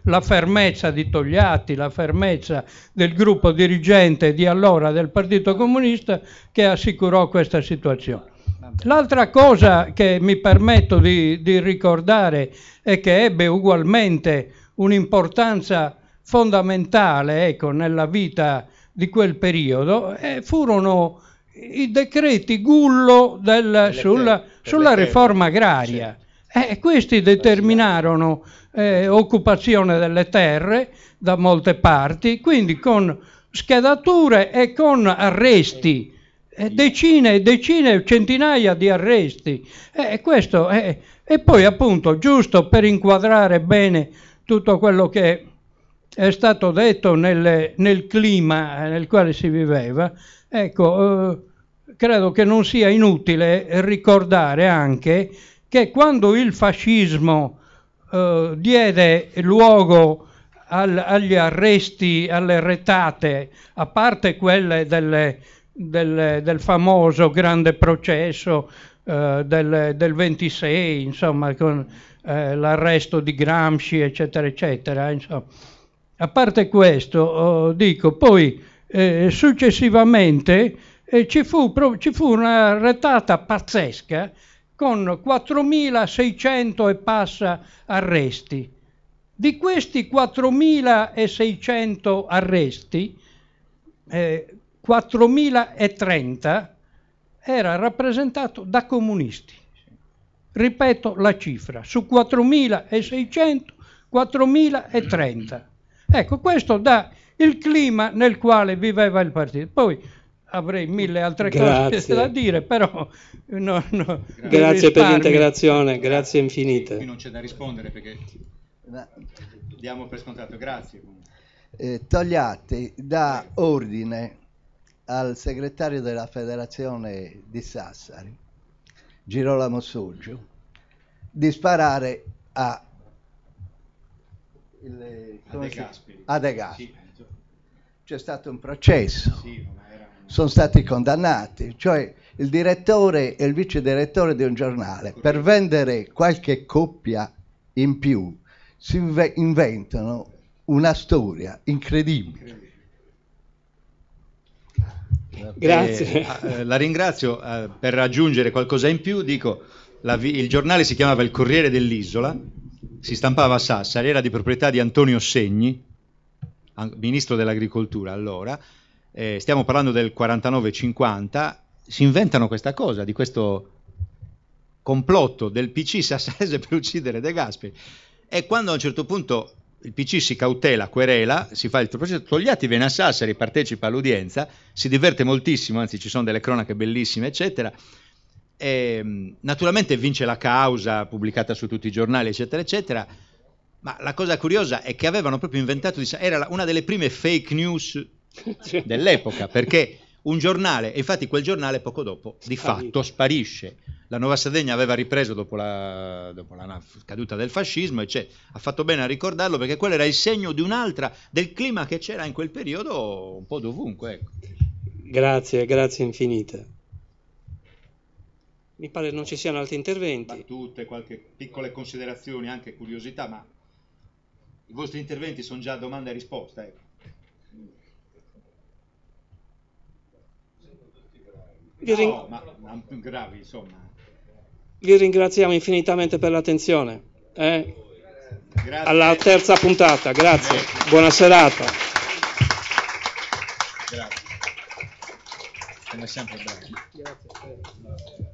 la fermezza di Togliatti, la fermezza del gruppo dirigente di allora del Partito Comunista che assicurò questa situazione. L'altra cosa che mi permetto di ricordare e che ebbe ugualmente un'importanza fondamentale, ecco, nella vita di quel periodo i furono i decreti Gullo sulla riforma agraria. Questi determinarono occupazione delle terre da molte parti, quindi con schedature e con arresti, decine e decine, centinaia di arresti. E poi appunto, giusto per inquadrare bene tutto quello che è stato detto nel clima nel quale si viveva, ecco, credo che non sia inutile ricordare anche che quando il fascismo diede luogo agli arresti, alle retate, a parte quelle del famoso grande processo del 26, insomma, con l'arresto di Gramsci, eccetera, eccetera, insomma. A parte questo, dico, poi successivamente ci fu una retata pazzesca con 4.600 e passa arresti. Di questi 4.600 arresti, 4.030 era rappresentato da comunisti. Ripeto la cifra, su 4.600, 4.030. Ecco, questo dà il clima nel quale viveva il partito. Poi avrei mille altre cose da dire, però grazie per l'integrazione, grazie infinite. Qui non c'è da rispondere perché diamo per scontato. Grazie. Togliatti dà ordine al segretario della Federazione di Sassari, Girolamo Soggio, di sparare a De Gasperi. Sì. C'è stato un processo, sono stati condannati, cioè il direttore e il vice direttore di un giornale per vendere qualche coppia in più si inventano una storia incredibile. Grazie. La ringrazio. Per aggiungere qualcosa in più dico, il giornale si chiamava Il Corriere dell'Isola, si stampava a Sassari, era di proprietà di Antonio Segni, ministro dell'agricoltura allora, stiamo parlando del 49-50, si inventano questa cosa, di questo complotto del PC sassarese per uccidere De Gasperi, e quando a un certo punto il PC si cautela, querela, si fa il processo, Togliatti viene a Sassari, partecipa all'udienza, si diverte moltissimo, anzi ci sono delle cronache bellissime, eccetera. E, naturalmente vince la causa pubblicata su tutti i giornali, eccetera, eccetera, ma la cosa curiosa è che avevano proprio inventato, era una delle prime fake news dell'epoca, perché un giornale, e infatti quel giornale poco dopo di fatto sparisce. La Nuova Sardegna aveva ripreso dopo la caduta del fascismo, e ha fatto bene a ricordarlo, perché quello era il segno di del clima che c'era in quel periodo un po' dovunque. Ecco. Grazie infinite. Mi pare non ci siano altri interventi. Battute, qualche piccole considerazioni, anche curiosità, ma i vostri interventi sono già domanda e risposta. Ecco. No, ma più gravi, insomma. Vi ringraziamo infinitamente per l'attenzione. Grazie. Alla terza puntata, grazie. Buona serata. Grazie. Come sempre bravi. Grazie.